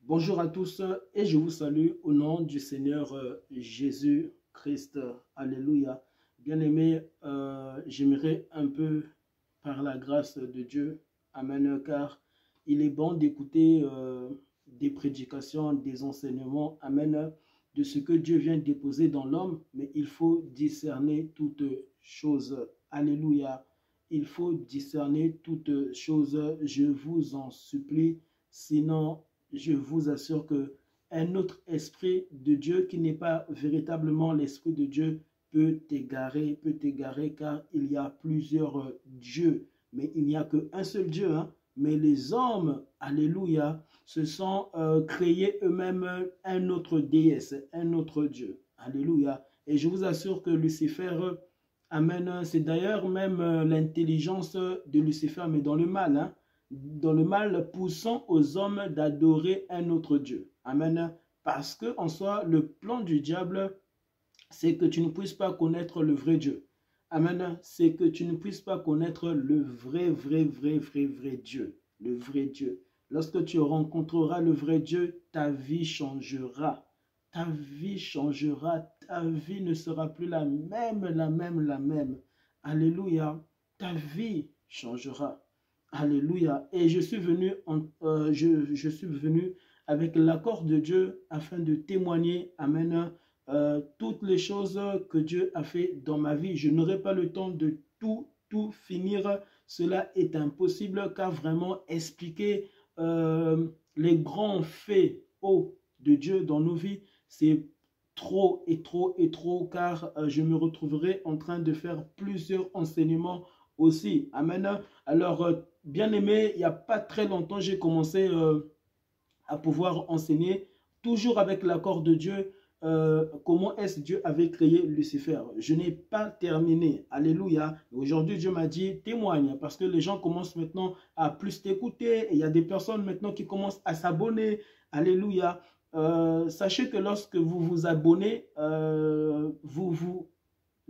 Bonjour à tous et je vous salue au nom du Seigneur Jésus-Christ. Alléluia. Bien-aimés, j'aimerais un peu, par la grâce de Dieu, amen, car il est bon d'écouter des prédications, des enseignements, amen, de ce que Dieu vient déposer dans l'homme, mais il faut discerner toutes choses. Alléluia. Il faut discerner toutes choses, je vous en supplie, sinon je vous assure que un autre esprit de Dieu qui n'est pas véritablement l'esprit de Dieu peut t'égarer, car il y a plusieurs dieux, mais il n'y a qu'un seul Dieu. Mais les hommes, alléluia, se sont créés eux-mêmes un autre déesse, un autre Dieu. Alléluia. Et je vous assure que Lucifer, amen, c'est d'ailleurs même l'intelligence de Lucifer, mais dans le mal, dans le mal, poussant aux hommes d'adorer un autre Dieu. Amen. Parce que en soi, le plan du diable, c'est que tu ne puisses pas connaître le vrai Dieu. Amen. C'est que tu ne puisses pas connaître le vrai Dieu. Le vrai Dieu. Lorsque tu rencontreras le vrai Dieu, ta vie changera. Ta vie changera. Ta vie ne sera plus la même. Alléluia. Ta vie changera. Alléluia. Et je suis venu, je suis venu avec l'accord de Dieu afin de témoigner, amen, toutes les choses que Dieu a fait dans ma vie. Je n'aurai pas le temps de tout finir. Cela est impossible car vraiment expliquer les grands faits de Dieu dans nos vies, c'est trop car je me retrouverai en train de faire plusieurs enseignements aussi. Amen. Alors, bien-aimé, il n'y a pas très longtemps, j'ai commencé à pouvoir enseigner, toujours avec l'accord de Dieu, comment est-ce que Dieu avait créé Lucifer. Je n'ai pas terminé. Alléluia. Aujourd'hui, Dieu m'a dit, témoigne, parce que les gens commencent maintenant à plus t'écouter. Il y a des personnes maintenant qui commencent à s'abonner. Alléluia. Sachez que lorsque vous vous abonnez, vous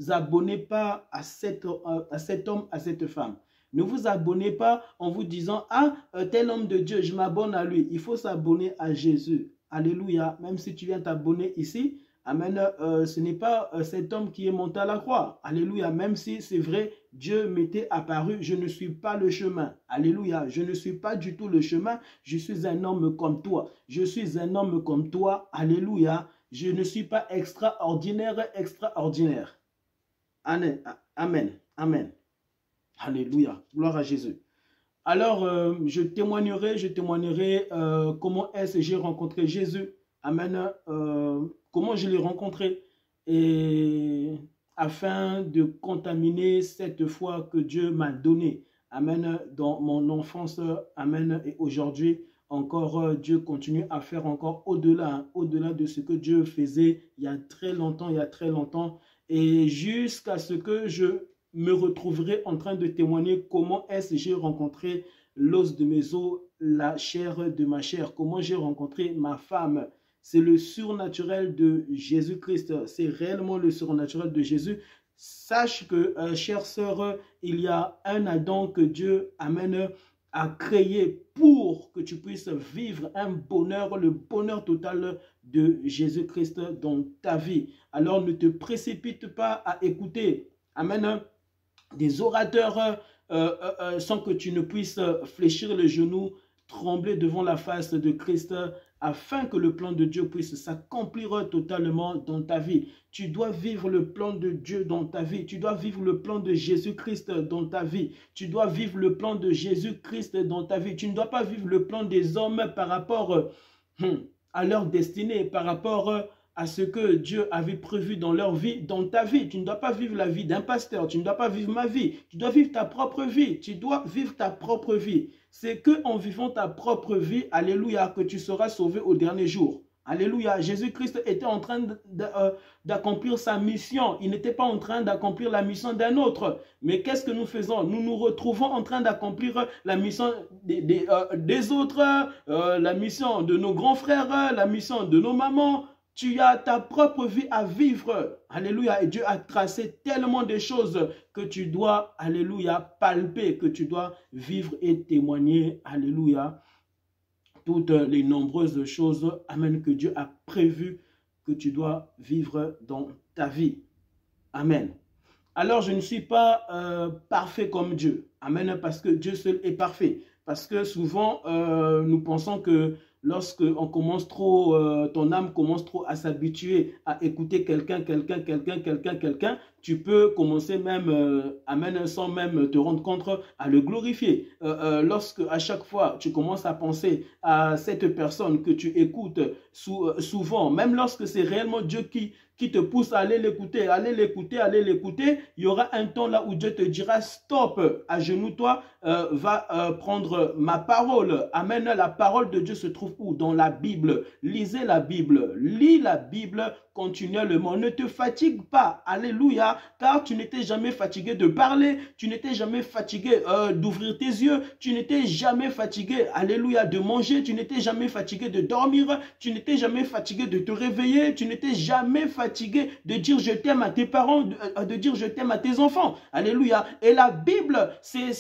abonnez pas à cet homme, à cette femme. Ne vous abonnez pas en vous disant, ah, tel homme de Dieu, je m'abonne à lui. Il faut s'abonner à Jésus. Alléluia. Même si tu viens t'abonner ici, amen, ce n'est pas cet homme qui est monté à la croix. Alléluia. Même si c'est vrai, Dieu m'était apparu, je ne suis pas le chemin. Alléluia. Je ne suis pas du tout le chemin. Je suis un homme comme toi. Je suis un homme comme toi. Alléluia. Je ne suis pas extraordinaire. Amen. Amen. Amen. Alléluia. Gloire à Jésus. Alors, je témoignerai comment est-ce que j'ai rencontré Jésus. Amen. Comment je l'ai rencontré. Et afin de contaminer cette foi que Dieu m'a donnée. Amen. Dans mon enfance. Amen. Et aujourd'hui, encore, Dieu continue à faire encore au-delà de ce que Dieu faisait il y a très longtemps. Et jusqu'à ce que je me retrouverai en train de témoigner comment est-ce que j'ai rencontré l'os de mes os, la chair de ma chair, comment j'ai rencontré ma femme. C'est le surnaturel de Jésus-Christ, c'est réellement le surnaturel de Jésus. Sache que, chère sœur, il y a un Adam que Dieu amène à créer pour que tu puisses vivre un bonheur, le bonheur total de Jésus-Christ dans ta vie. Alors ne te précipite pas à écouter, amen, des orateurs sans que tu ne puisses fléchir le genou, trembler devant la face de Christ, afin que le plan de Dieu puisse s'accomplir totalement dans ta vie. Tu dois vivre le plan de Dieu dans ta vie. Tu dois vivre le plan de Jésus-Christ dans ta vie. Tu dois vivre le plan de Jésus-Christ dans ta vie. Tu ne dois pas vivre le plan des hommes par rapport à leur destinée, par rapport à ce que Dieu avait prévu dans leur vie, dans ta vie. Tu ne dois pas vivre la vie d'un pasteur. Tu ne dois pas vivre ma vie. Tu dois vivre ta propre vie. Tu dois vivre ta propre vie. C'est qu'en vivant ta propre vie, alléluia, que tu seras sauvé au dernier jour. Alléluia. Jésus-Christ était en train d'accomplir sa mission. Il n'était pas en train d'accomplir la mission d'un autre. Mais qu'est-ce que nous faisons? Nous nous retrouvons en train d'accomplir la mission des autres, la mission de nos grands frères, la mission de nos mamans. Tu as ta propre vie à vivre. Alléluia. Et Dieu a tracé tellement de choses que tu dois, alléluia, palper, que tu dois vivre et témoigner. Alléluia. toutes les nombreuses choses, amen, que Dieu a prévues que tu dois vivre dans ta vie. Amen. Alors, je ne suis pas parfait comme Dieu. Amen, parce que Dieu seul est parfait. Parce que souvent, nous pensons que lorsque on commence trop, ton âme commence trop à s'habituer à écouter quelqu'un, tu peux commencer même, amen, sans même te rendre compte, à le glorifier. Lorsque à chaque fois, tu commences à penser à cette personne que tu écoutes souvent, même lorsque c'est réellement Dieu qui te pousse à aller l'écouter, il y aura un temps là où Dieu te dira stop, agenouille-toi, va prendre ma parole. Amen. La parole de Dieu se trouve où? Dans la Bible. Lisez la Bible, lis la Bible continuellement. Ne te fatigue pas, alléluia, car tu n'étais jamais fatigué de parler, tu n'étais jamais fatigué d'ouvrir tes yeux, tu n'étais jamais fatigué, alléluia, de manger, tu n'étais jamais fatigué de dormir, tu n'étais jamais fatigué de te réveiller, tu n'étais jamais fatigué de dire je t'aime à tes parents, de dire je t'aime à tes enfants, alléluia. Et la Bible, c'est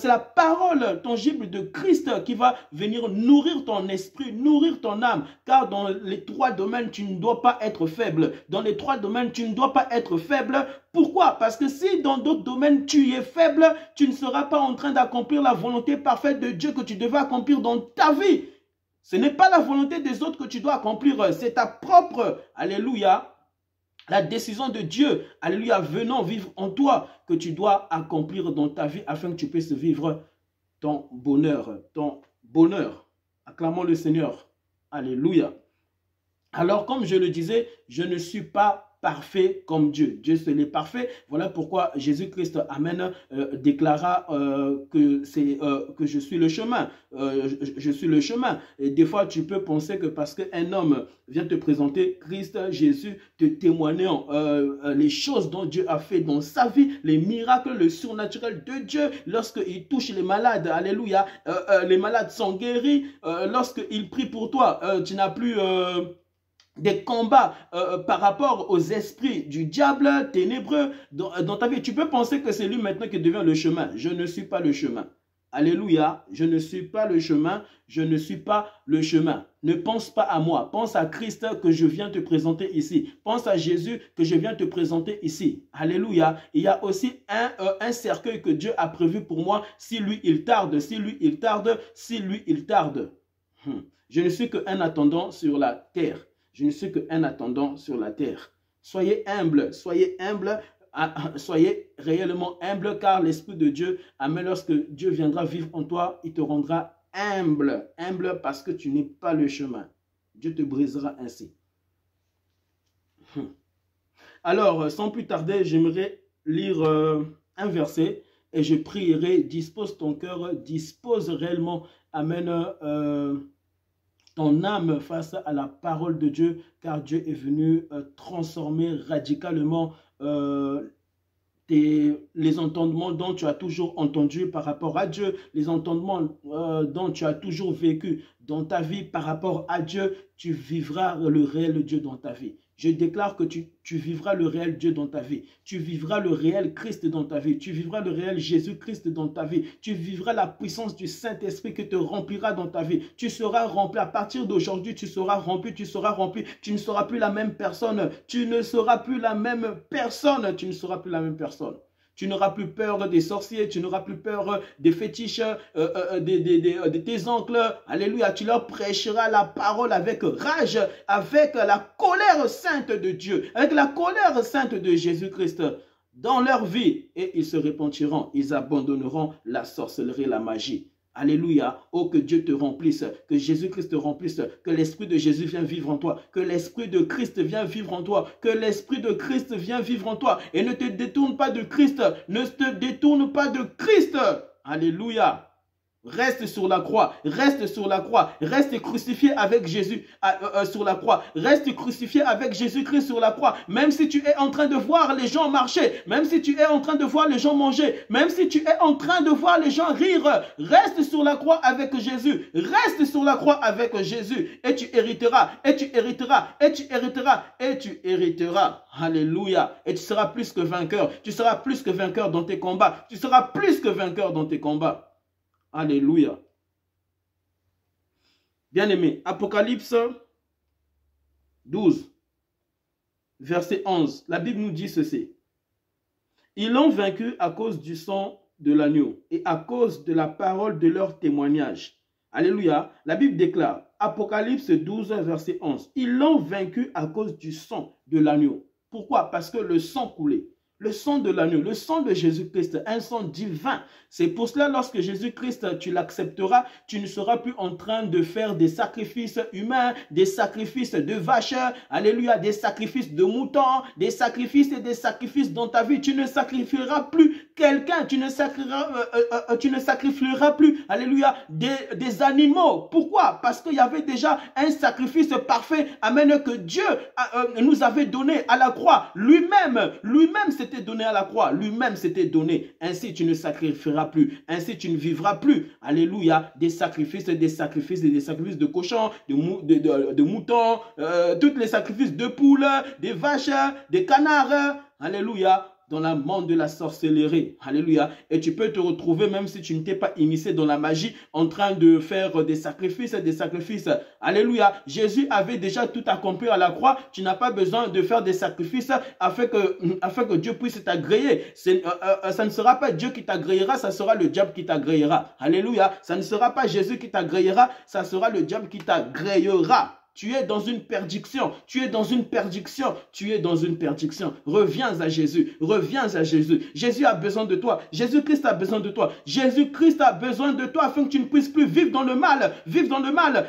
la parole tangible de Christ qui va venir nourrir ton esprit, nourrir ton âme, car dans les trois domaines, tu ne dois pas être faible. Dans les trois domaines, tu ne dois pas être faible. Pourquoi? Parce que si dans d'autres domaines, tu es faible, tu ne seras pas en train d'accomplir la volonté parfaite de Dieu que tu devais accomplir dans ta vie. Ce n'est pas la volonté des autres que tu dois accomplir, c'est ta propre, alléluia, la décision de Dieu, alléluia, venant vivre en toi, que tu dois accomplir dans ta vie afin que tu puisses vivre ton bonheur, ton bonheur. Acclamons le Seigneur, alléluia. Alors, comme je le disais, je ne suis pas parfait comme Dieu. Dieu seul est parfait. Voilà pourquoi Jésus-Christ, amen, déclara que je suis le chemin. Je suis le chemin. Et des fois, tu peux penser que parce qu'un homme vient te présenter Christ, Jésus, te témoignant les choses dont Dieu a fait dans sa vie, les miracles, le surnaturel de Dieu, lorsqu'il touche les malades, alléluia, les malades sont guéris. Lorsqu'il prie pour toi, tu n'as plus... des combats par rapport aux esprits du diable ténébreux dans ta vie. Tu peux penser que c'est lui maintenant qui devient le chemin. Je ne suis pas le chemin. Alléluia, je ne suis pas le chemin, je ne suis pas le chemin. Ne pense pas à moi, pense à Christ que je viens te présenter ici. Pense à Jésus que je viens te présenter ici. Alléluia, il y a aussi un cercueil que Dieu a prévu pour moi si lui il tarde, si lui il tarde, si lui il tarde. Je ne suis qu'un attendant sur la terre. Je ne suis qu'un attendant sur la terre. Soyez humble, soyez réellement humble, car l'Esprit de Dieu, amen, lorsque Dieu viendra vivre en toi, il te rendra humble, humble parce que tu n'es pas le chemin. Dieu te brisera ainsi. Alors, sans plus tarder, j'aimerais lire un verset et je prierai, dispose ton cœur, dispose réellement, amen, ton âme face à la parole de Dieu, car Dieu est venu transformer radicalement les entendements dont tu as toujours entendu par rapport à Dieu, les entendements dont tu as toujours vécu dans ta vie par rapport à Dieu, tu vivras le réel Dieu dans ta vie. Je déclare que tu vivras le réel Dieu dans ta vie. Tu vivras le réel Christ dans ta vie. Tu vivras le réel Jésus-Christ dans ta vie. Tu vivras la puissance du Saint-Esprit qui te remplira dans ta vie. Tu seras rempli. À partir d'aujourd'hui, tu seras rempli, tu seras rempli. Tu ne seras plus la même personne. Tu ne seras plus la même personne. Tu ne seras plus la même personne. Tu n'auras plus peur des sorciers, tu n'auras plus peur des fétiches, de tes oncles. Alléluia, tu leur prêcheras la parole avec rage, avec la colère sainte de Dieu, avec la colère sainte de Jésus-Christ dans leur vie. Et ils se repentiront, ils abandonneront la sorcellerie, la magie. Alléluia. Oh, que Dieu te remplisse, que Jésus-Christ te remplisse, que l'Esprit de Jésus vienne vivre en toi, que l'Esprit de Christ vienne vivre en toi, que l'Esprit de Christ vienne vivre en toi. Et ne te détourne pas de Christ, ne te détourne pas de Christ. Alléluia. Reste sur la croix, reste sur la croix, reste crucifié avec Jésus sur la croix, reste crucifié avec Jésus-Christ sur la croix, même si tu es en train de voir les gens marcher, même si tu es en train de voir les gens manger, même si tu es en train de voir les gens rire, reste sur la croix avec Jésus, reste sur la croix avec Jésus, et tu hériteras, et tu hériteras, et tu hériteras, et tu hériteras, alléluia, et tu seras plus que vainqueur, tu seras plus que vainqueur dans tes combats, tu seras plus que vainqueur dans tes combats. Alléluia. Bien-aimé, Apocalypse 12, verset 11. La Bible nous dit ceci. Ils l'ont vaincu à cause du sang de l'agneau et à cause de la parole de leur témoignage. Alléluia. La Bible déclare, Apocalypse 12, verset 11. Ils l'ont vaincu à cause du sang de l'agneau. Pourquoi? Parce que le sang coulait. Le sang de l'agneau, le sang de Jésus-Christ, un sang divin. C'est pour cela, lorsque Jésus-Christ, tu l'accepteras, tu ne seras plus en train de faire des sacrifices humains, des sacrifices de vaches, alléluia, des sacrifices de moutons, des sacrifices et des sacrifices dans ta vie. Tu ne sacrifieras plus quelqu'un, tu ne sacrifieras plus, alléluia, des animaux. Pourquoi? Parce qu'il y avait déjà un sacrifice parfait, amen, que Dieu nous avait donné à la croix. Lui-même s'était donné à la croix, lui-même s'était donné. Ainsi, tu ne sacrifieras plus, ainsi tu ne vivras plus, alléluia, des sacrifices de cochons, de moutons, tous les sacrifices de poules, des vaches, des canards, alléluia, dans la monde de la sorcellerie, alléluia, et tu peux te retrouver, même si tu ne t'es pas immiscé dans la magie, en train de faire des sacrifices, alléluia. Jésus avait déjà tout accompli à la croix, tu n'as pas besoin de faire des sacrifices afin que Dieu puisse t'agréer. Ça ne sera pas Dieu qui t'agréera, ça sera le diable qui t'agréera, alléluia. Ça ne sera pas Jésus qui t'agréera, ça sera le diable qui t'agréera. Tu es dans une perdition, tu es dans une perdition, tu es dans une perdition. Reviens à Jésus, reviens à Jésus. Jésus a besoin de toi, Jésus-Christ a besoin de toi. Jésus-Christ a besoin de toi afin que tu ne puisses plus vivre dans le mal,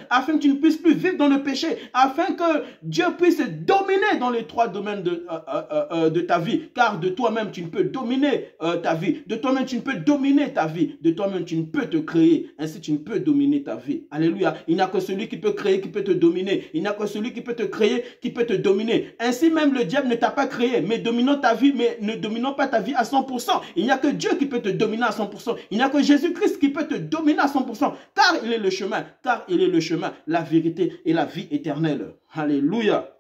afin que tu ne puisses plus vivre dans le péché, afin que Dieu puisse dominer dans les trois domaines de ta vie. Car de toi-même, tu ne peux dominer ta vie. De toi-même, tu ne peux dominer ta vie. De toi-même, tu ne peux te créer. Ainsi, tu ne peux dominer ta vie. Alléluia. Il n'y a que celui qui peut créer, qui peut te dominer. Il n'y a que celui qui peut te créer, qui peut te dominer. Ainsi même le diable ne t'a pas créé, mais dominant ta vie, mais ne dominant pas ta vie à 100%. Il n'y a que Dieu qui peut te dominer à 100%. Il n'y a que Jésus-Christ qui peut te dominer à 100%. Car il est le chemin, la vérité et la vie éternelle. Alléluia.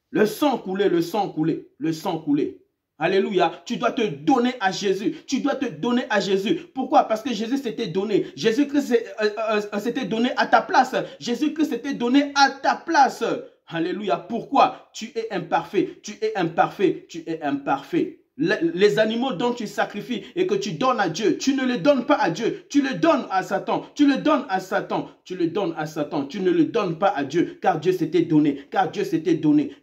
Le sang coulé, le sang coulé, le sang coulé. Alléluia, tu dois te donner à Jésus. Tu dois te donner à Jésus. Pourquoi? Parce que Jésus s'était donné. Jésus-Christ s'était donné à ta place. Jésus-Christ s'était donné à ta place. Alléluia. Pourquoi? Tu es imparfait. Tu es imparfait. Tu es imparfait. Les animaux dont tu sacrifies et que tu donnes à Dieu, tu ne les donnes pas à Dieu, tu les donnes à Satan, tu le donnes à Satan, tu le donnes à Satan, tu ne le donnes pas à Dieu, car Dieu s'était donné,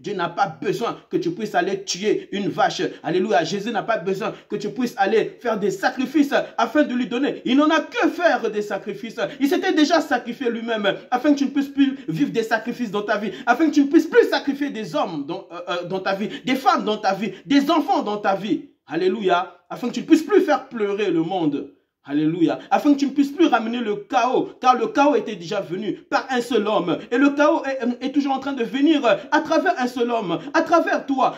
Dieu n'a pas besoin que tu puisses aller tuer une vache, alléluia. Jésus n'a pas besoin que tu puisses aller faire des sacrifices afin de lui donner. Il n'en a que faire des sacrifices. Il s'était déjà sacrifié lui-même afin que tu ne puisses plus vivre des sacrifices dans ta vie, afin que tu ne puisses plus sacrifier des hommes dans ta vie, des femmes dans ta vie, des enfants dans ta vie. Alléluia, afin que tu ne puisses plus faire pleurer le monde. Alléluia, afin que tu ne puisses plus ramener le chaos, car le chaos était déjà venu par un seul homme. Et le chaos est toujours en train de venir à travers un seul homme, à travers toi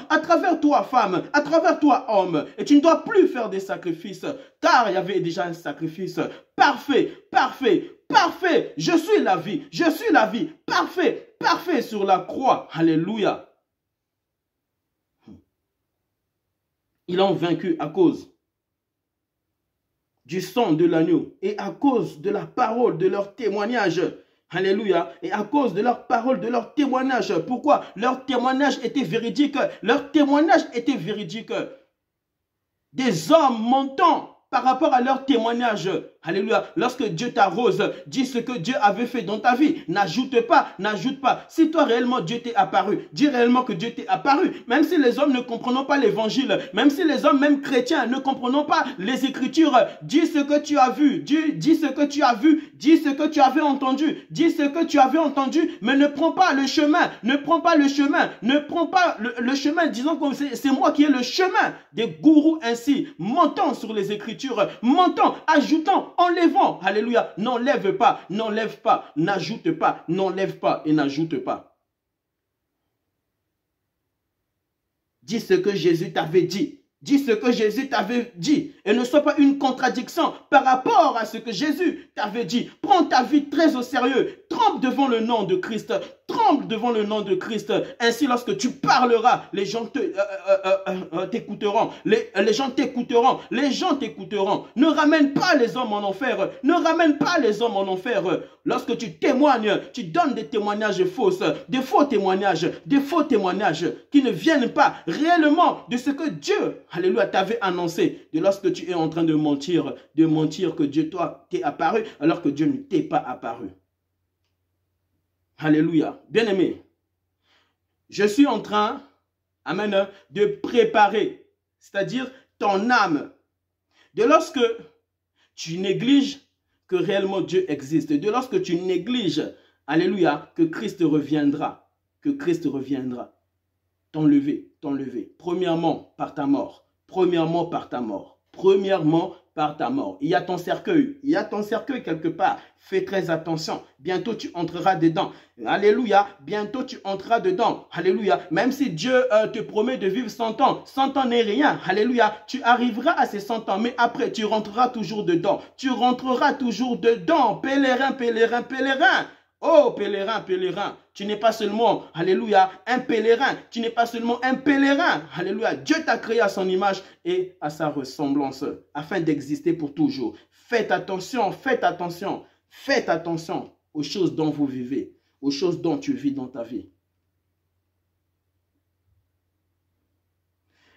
femme, à travers toi homme. Et tu ne dois plus faire des sacrifices, car il y avait déjà un sacrifice parfait, parfait, parfait. Je suis la vie, parfait, parfait sur la croix. Alléluia. Ils l'ont vaincu à cause du sang de l'agneau et à cause de la parole de leur témoignage. Alléluia. Et à cause de leur parole, de leur témoignage. Pourquoi? Leur témoignage était véridique. Leur témoignage était véridique. Des hommes mentants par rapport à leur témoignage. Alléluia. Lorsque Dieu t'arrose, dis ce que Dieu avait fait dans ta vie. N'ajoute pas, n'ajoute pas. Si toi réellement Dieu t'est apparu, dis réellement que Dieu t'est apparu. Même si les hommes ne comprennent pas l'évangile, même si les hommes, même chrétiens, ne comprennent pas les Écritures, dis ce que tu as vu, dis ce que tu as vu, dis ce que tu avais entendu, dis ce que tu avais entendu, mais ne prends pas le chemin, ne prends pas le chemin, ne prends pas le chemin, disons que c'est moi qui ai le chemin. Des gourous ainsi, mentant sur les Écritures, mentant, ajoutant, enlevant, alléluia, n'enlève pas, n'ajoute pas, n'enlève pas et n'ajoute pas. Dis ce que Jésus t'avait dit. Dis ce que Jésus t'avait dit et ne sois pas une contradiction par rapport à ce que Jésus t'avait dit. Prends ta vie très au sérieux. Trempe devant le nom de Christ. Trempe tremble devant le nom de Christ. Ainsi, lorsque tu parleras, les gens t'écouteront. Les gens t'écouteront. Les gens t'écouteront. Ne ramène pas les hommes en enfer. Ne ramène pas les hommes en enfer. Lorsque tu témoignes, tu donnes des témoignages fausses, des faux témoignages qui ne viennent pas réellement de ce que Dieu, alléluia, t'avait annoncé. De lorsque tu es en train de mentir que Dieu, toi, t'est apparu, alors que Dieu ne t'est pas apparu. Alléluia. Bien-aimé, je suis en train, amen, de préparer, c'est-à-dire ton âme. De lorsque tu négliges que réellement Dieu existe, de lorsque tu négliges, alléluia, que Christ reviendra, t'enlever. Premièrement, par ta mort. Il y a ton cercueil. Quelque part. Fais très attention. Bientôt, tu entreras dedans. Alléluia. Bientôt, tu entreras dedans. Alléluia. Même si Dieu te promet de vivre 100 ans. 100 ans n'est rien. Alléluia. Tu arriveras à ces 100 ans. Mais après, tu rentreras toujours dedans. Pèlerin. Oh, pèlerin, tu n'es pas seulement, alléluia, un pèlerin. Alléluia. Dieu t'a créé à son image et à sa ressemblance, afin d'exister pour toujours. Faites attention aux choses dont vous vivez, aux choses dont tu vis dans ta vie.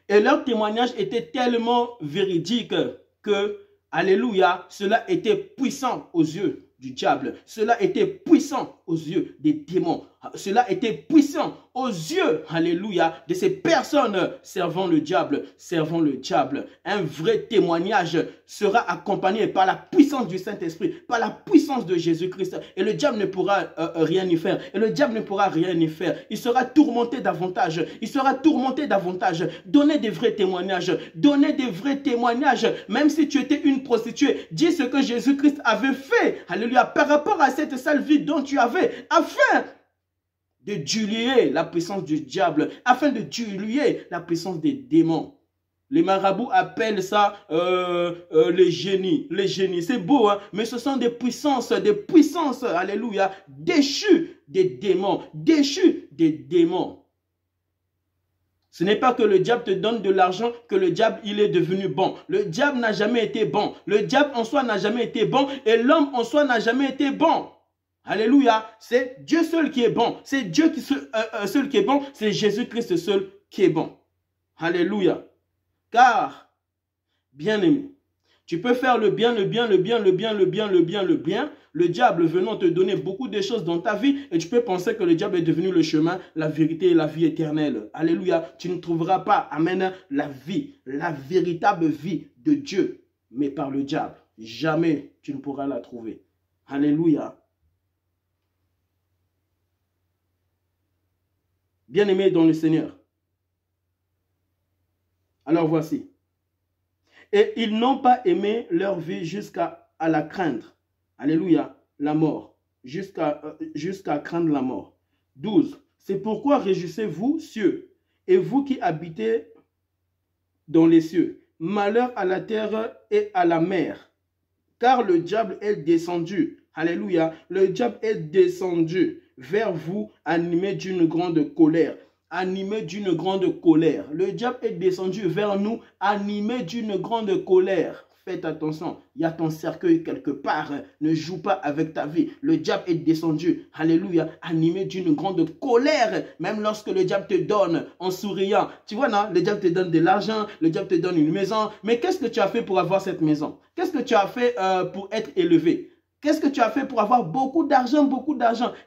Et leur témoignage était tellement véridique que, alléluia, cela était puissant aux yeux du diable. Cela était puissant aux yeux des démons. Cela était puissant aux yeux, alléluia, de ces personnes servant le diable. Un vrai témoignage sera accompagné par la puissance du Saint-Esprit, par la puissance de Jésus-Christ. Et le diable ne pourra rien y faire. Il sera tourmenté davantage. Donnez des vrais témoignages. Même si tu étais une prostituée, dis ce que Jésus-Christ avait fait, alléluia, par rapport à cette sale vie dont tu avais, afin de diluer la puissance du diable, afin de diluer la puissance des démons. Les marabouts appellent ça les génies. C'est beau, hein? Mais ce sont des puissances, alléluia, déchues des démons. Ce n'est pas que le diable te donne de l'argent, que le diable, il est devenu bon. Le diable n'a jamais été bon. Le diable en soi n'a jamais été bon et l'homme en soi n'a jamais été bon. Alléluia, c'est Dieu seul qui est bon. C'est Dieu seul qui est bon. C'est Jésus-Christ seul qui est bon. Alléluia. Car, bien-aimé, tu peux faire le bien. Le diable venant te donner beaucoup de choses dans ta vie et tu peux penser que le diable est devenu le chemin, la vérité et la vie éternelle. Alléluia. Tu ne trouveras pas, amen, la vie, la véritable vie de Dieu, mais par le diable. Jamais tu ne pourras la trouver. Alléluia. Bien-aimé dans le Seigneur. Alors voici. Et ils n'ont pas aimé leur vie jusqu'à la craindre. Alléluia, la mort. Jusqu'à craindre la mort. 12. C'est pourquoi réjouissez-vous, cieux, et vous qui habitez dans les cieux. Malheur à la terre et à la mer. Car le diable est descendu. Alléluia. Le diable est descendu vers vous, animé d'une grande colère. Le diable est descendu vers nous, animé d'une grande colère. Faites attention, il y a ton cercueil quelque part. Ne joue pas avec ta vie. Le diable est descendu, alléluia, animé d'une grande colère. Même lorsque le diable te donne en souriant. Tu vois, non, le diable te donne de l'argent, le diable te donne une maison. Mais qu'est-ce que tu as fait pour avoir cette maison? Qu'est-ce que tu as fait pour être élevé? Qu'est-ce que tu as fait pour avoir beaucoup d'argent?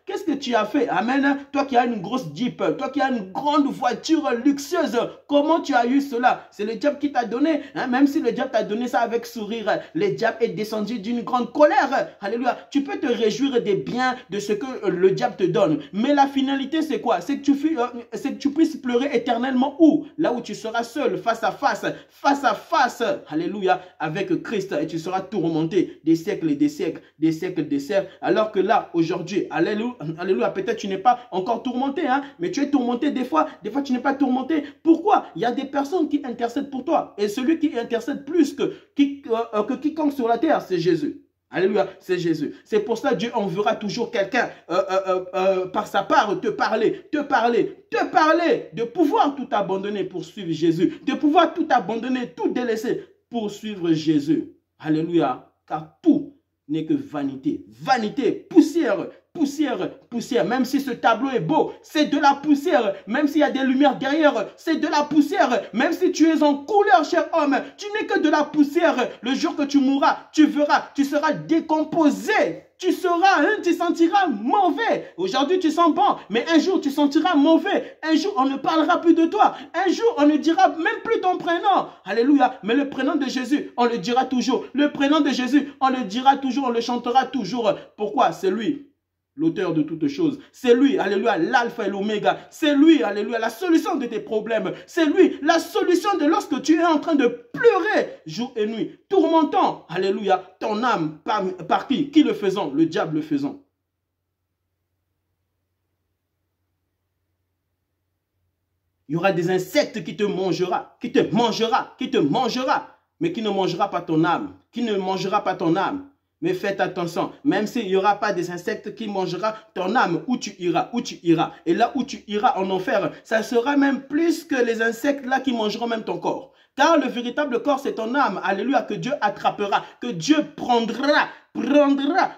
Qu'est-ce que tu as fait? Amen. Toi qui as une grosse Jeep, toi qui as une grande voiture luxueuse, comment tu as eu cela? C'est le diable qui t'a donné. Hein? Même si le diable t'a donné ça avec sourire, le diable est descendu d'une grande colère. Alléluia. Tu peux te réjouir des biens de ce que le diable te donne. Mais la finalité, c'est quoi? C'est que tu puisses pleurer éternellement où? Là où tu seras seul, face à face, alléluia, avec Christ. Et tu seras tourmenté des siècles et des siècles. Alors que là, aujourd'hui, alléluia, peut-être tu n'es pas encore tourmenté, hein, mais tu es tourmenté des fois tu n'es pas tourmenté. Pourquoi? Il y a des personnes qui intercèdent pour toi. Et celui qui intercède plus que quiconque sur la terre, c'est Jésus. Alléluia, c'est Jésus. C'est pour ça que Dieu enverra toujours quelqu'un par sa part te parler, de pouvoir tout abandonner pour suivre Jésus, de pouvoir tout abandonner, tout délaisser pour suivre Jésus. Alléluia, car tout n'est que vanité. Vanité, poussière, poussière, poussière. Même si ce tableau est beau, c'est de la poussière. Même s'il y a des lumières derrière, c'est de la poussière. Même si tu es en couleur, cher homme, tu n'es que de la poussière. Le jour que tu mourras, tu verras, tu seras décomposé. Tu seras, tu sentiras mauvais. Aujourd'hui, tu sens bon, mais un jour, tu sentiras mauvais. Un jour, on ne parlera plus de toi. Un jour, on ne dira même plus ton prénom. Alléluia. Mais le prénom de Jésus, on le dira toujours. Le prénom de Jésus, on le dira toujours, on le chantera toujours. Pourquoi? C'est lui, l'auteur de toutes choses. C'est lui, alléluia, l'alpha et l'oméga. C'est lui, alléluia, la solution de tes problèmes. C'est lui, la solution de lorsque tu es en train de pleurer jour et nuit, tourmentant, alléluia, ton âme. Par qui? Qui le faisant? Le diable le faisant. Il y aura des insectes qui te mangera, mais qui ne mangera pas ton âme, qui ne mangera pas ton âme. Mais faites attention, même s'il n'y aura pas des insectes qui mangera ton âme, où tu iras. Et là où tu iras en enfer, ça sera même plus que les insectes là qui mangeront même ton corps. Car le véritable corps, c'est ton âme, alléluia, que Dieu attrapera, que Dieu prendra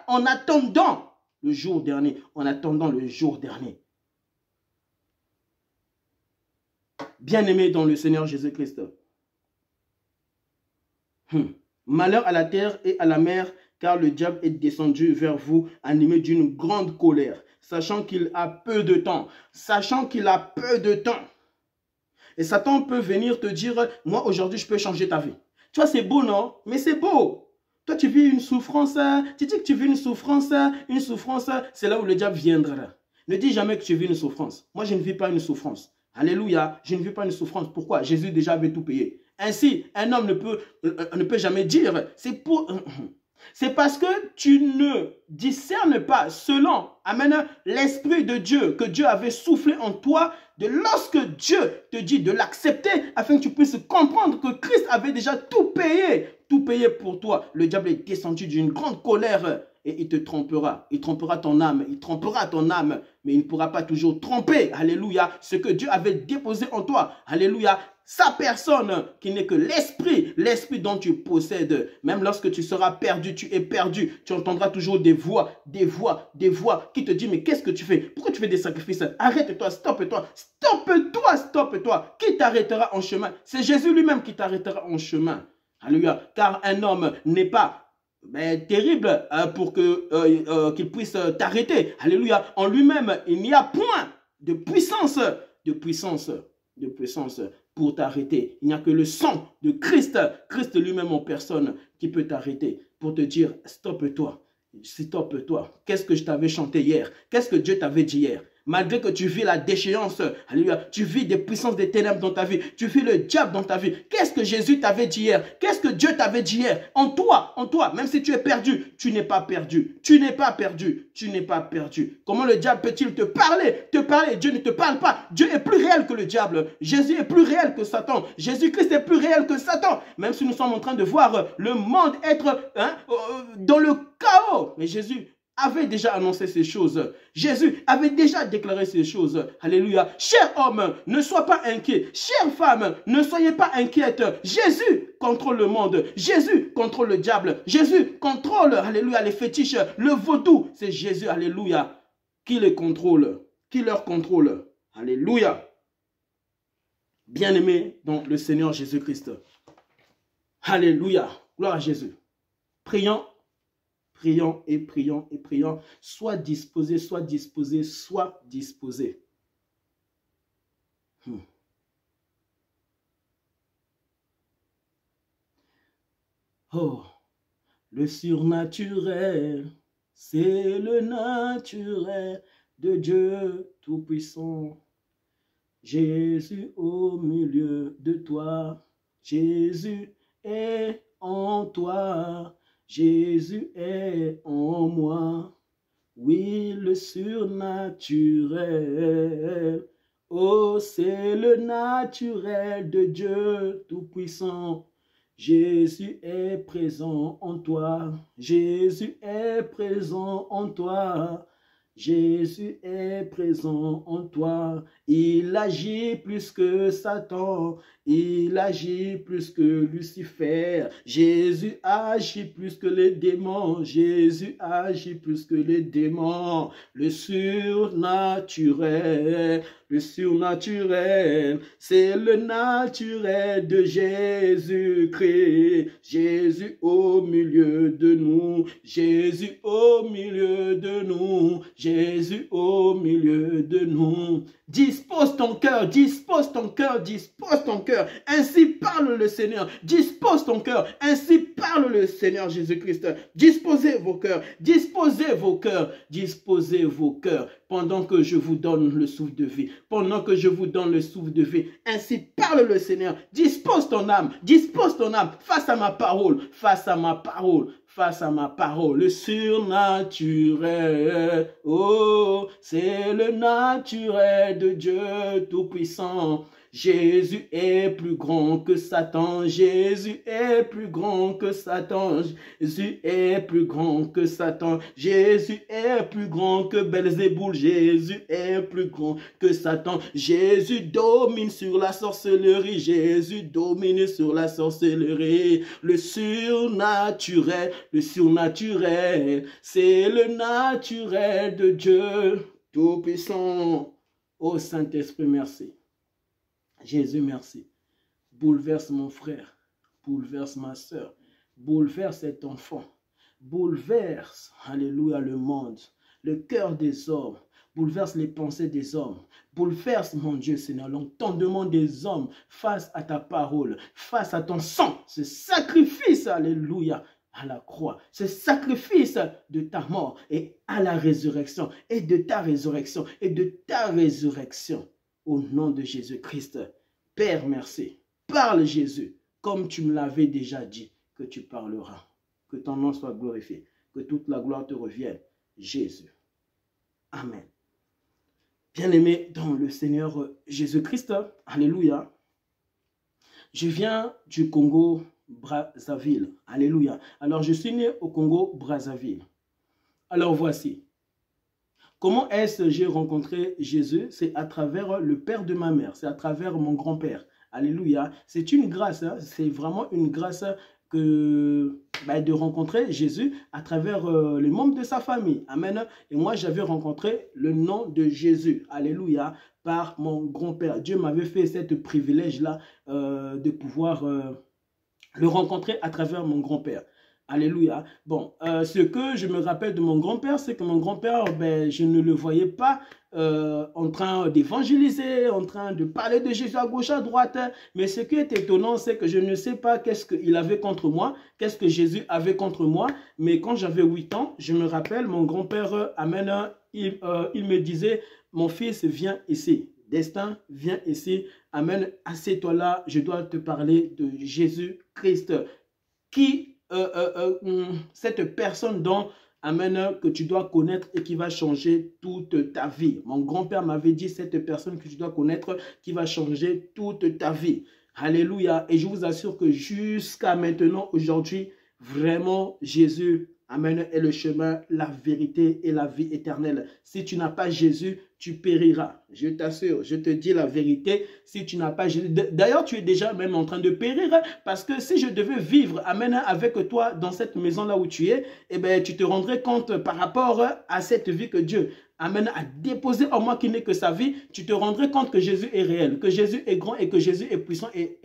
en attendant le jour dernier, Bien-aimé dans le Seigneur Jésus-Christ. Malheur à la terre et à la mer, car le diable est descendu vers vous, animé d'une grande colère, sachant qu'il a peu de temps. Et Satan peut venir te dire, moi aujourd'hui je peux changer ta vie. Tu vois, c'est beau, non? Mais c'est beau. Toi, tu vis une souffrance, tu dis que tu vis une souffrance, c'est là où le diable viendra. Ne dis jamais que tu vis une souffrance. Moi, je ne vis pas une souffrance. Alléluia, je ne vis pas une souffrance. Pourquoi? Jésus déjà avait tout payé. Ainsi, un homme ne peut jamais dire, c'est parce que tu ne discernes pas selon, amen, l'Esprit de Dieu, que Dieu avait soufflé en toi, de lorsque Dieu te dit de l'accepter, afin que tu puisses comprendre que Christ avait déjà tout payé pour toi. Le diable est descendu d'une grande colère et il te trompera. Il trompera ton âme, mais il ne pourra pas toujours tromper, alléluia, ce que Dieu avait déposé en toi, alléluia. Sa personne qui n'est que l'esprit dont tu possèdes. Même lorsque tu seras perdu, tu es perdu. Tu entendras toujours des voix qui te disent, mais qu'est-ce que tu fais? Pourquoi tu fais des sacrifices? Arrête-toi, stoppe-toi. Qui t'arrêtera en chemin? C'est Jésus lui-même qui t'arrêtera en chemin. Alléluia. Car un homme n'est pas terrible pour qu'il puisse t'arrêter. Alléluia. En lui-même, il n'y a point de puissance pour t'arrêter. Il n'y a que le sang de Christ lui-même en personne qui peut t'arrêter pour te dire stop-toi. Qu'est-ce que je t'avais chanté hier? Qu'est-ce que Dieu t'avait dit hier? Malgré que tu vis la déchéance, alléluia, tu vis des puissances des ténèbres dans ta vie, tu vis le diable dans ta vie. Qu'est-ce que Jésus t'avait dit hier? Qu'est-ce que Dieu t'avait dit hier? En toi, même si tu es perdu, tu n'es pas perdu. Comment le diable peut-il te parler? Dieu ne te parle pas. Dieu est plus réel que le diable. Jésus est plus réel que Satan. Jésus-Christ est plus réel que Satan. Même si nous sommes en train de voir le monde être dans le chaos. Mais Jésus avait déjà annoncé ces choses. Jésus avait déjà déclaré ces choses. Alléluia. Cher homme, ne sois pas inquiet. Chère femme, ne soyez pas inquiète. Jésus contrôle le monde. Jésus contrôle le diable. Jésus contrôle, alléluia, les fétiches, le vaudou. C'est Jésus, alléluia, qui les contrôle, qui leur contrôle. Alléluia. Bien-aimé dans le Seigneur Jésus-Christ. Alléluia. Gloire à Jésus. Prions. Sois disposé. Oh, le surnaturel, c'est le naturel de Dieu Tout-Puissant. Jésus au milieu de toi, Jésus est en toi. Jésus est en moi, oui, le surnaturel. Oh, c'est le naturel de Dieu Tout-Puissant. Jésus est présent en toi. Jésus est présent en toi. Jésus est présent en toi. Il agit plus que Satan. Il agit plus que Lucifer. Jésus agit plus que les démons. Jésus agit plus que les démons. Le surnaturel. Le surnaturel, c'est le naturel de Jésus-Christ. Jésus au milieu de nous. Jésus au milieu de nous. Jésus au milieu de nous. Dispose ton cœur, dispose ton cœur, dispose ton cœur. Ainsi parle le Seigneur. Dispose ton cœur. Ainsi parle le Seigneur Jésus-Christ. Disposez vos cœurs, disposez vos cœurs, disposez vos cœurs. Pendant que je vous donne le souffle de vie, pendant que je vous donne le souffle de vie, ainsi parle le Seigneur. Dispose ton âme face à ma parole, face à ma parole, face à ma parole. Le surnaturel, oh, c'est le naturel de Dieu Tout-Puissant. Jésus est plus grand que Satan. Jésus est plus grand que Satan. Jésus est plus grand que Satan. Jésus est plus grand que Belzéboul. Jésus est plus grand que Satan. Jésus domine sur la sorcellerie. Jésus domine sur la sorcellerie. Le surnaturel, c'est le naturel de Dieu Tout-Puissant. Ô Saint-Esprit, merci. Jésus, merci. Bouleverse mon frère, bouleverse ma soeur, bouleverse cet enfant, bouleverse, alléluia, le monde, le cœur des hommes, bouleverse les pensées des hommes, bouleverse, mon Dieu Seigneur, l'entendement des hommes face à ta parole, face à ton sang, ce sacrifice, alléluia, à la croix, ce sacrifice de ta mort et à la résurrection, et de ta résurrection, et de ta résurrection. Au nom de Jésus-Christ, Père, merci. Parle Jésus, comme tu me l'avais déjà dit que tu parleras. Que ton nom soit glorifié, que toute la gloire te revienne. Jésus. Amen. Bien-aimé dans le Seigneur Jésus-Christ, alléluia. Je viens du Congo-Brazzaville, alléluia. Alors, je suis né au Congo-Brazzaville. Alors, voici. Comment est-ce que j'ai rencontré Jésus? C'est à travers le père de ma mère, c'est à travers mon grand-père. Alléluia. C'est une grâce, hein? C'est vraiment une grâce de rencontrer Jésus à travers les membres de sa famille. Amen. Et moi, j'avais rencontré le nom de Jésus. Alléluia. Par mon grand-père. Dieu m'avait fait cette privilège-là de pouvoir le rencontrer à travers mon grand-père. Alléluia. Bon, ce que je me rappelle de mon grand-père, c'est que mon grand-père, je ne le voyais pas en train d'évangéliser, en train de parler de Jésus à gauche, à droite. Mais ce qui est étonnant, c'est que je ne sais pas qu'est-ce qu'il avait contre moi, qu'est-ce que Jésus avait contre moi. Mais quand j'avais 8 ans, je me rappelle, mon grand-père, amen, il me disait, mon fils, viens ici. Destin, viens ici. Amen, assieds-toi là, je dois te parler de Jésus-Christ qui... cette personne dont, amen, que tu dois connaître et qui va changer toute ta vie. Mon grand-père m'avait dit, cette personne que tu dois connaître qui va changer toute ta vie. Alléluia. Et je vous assure que jusqu'à maintenant, aujourd'hui, vraiment, Jésus, amen, est le chemin, la vérité et la vie éternelle. Si tu n'as pas Jésus, tu périras. Je t'assure, je te dis la vérité. Si tu n'as pas Jésus, d'ailleurs, tu es déjà même en train de périr. Parce que si je devais vivre, amen, avec toi dans cette maison-là où tu es, eh bien, tu te rendrais compte par rapport à cette vie que Dieu, amen, a déposé en moi qui n'est que sa vie. Tu te rendrais compte que Jésus est réel, que Jésus est grand et que Jésus est puissant et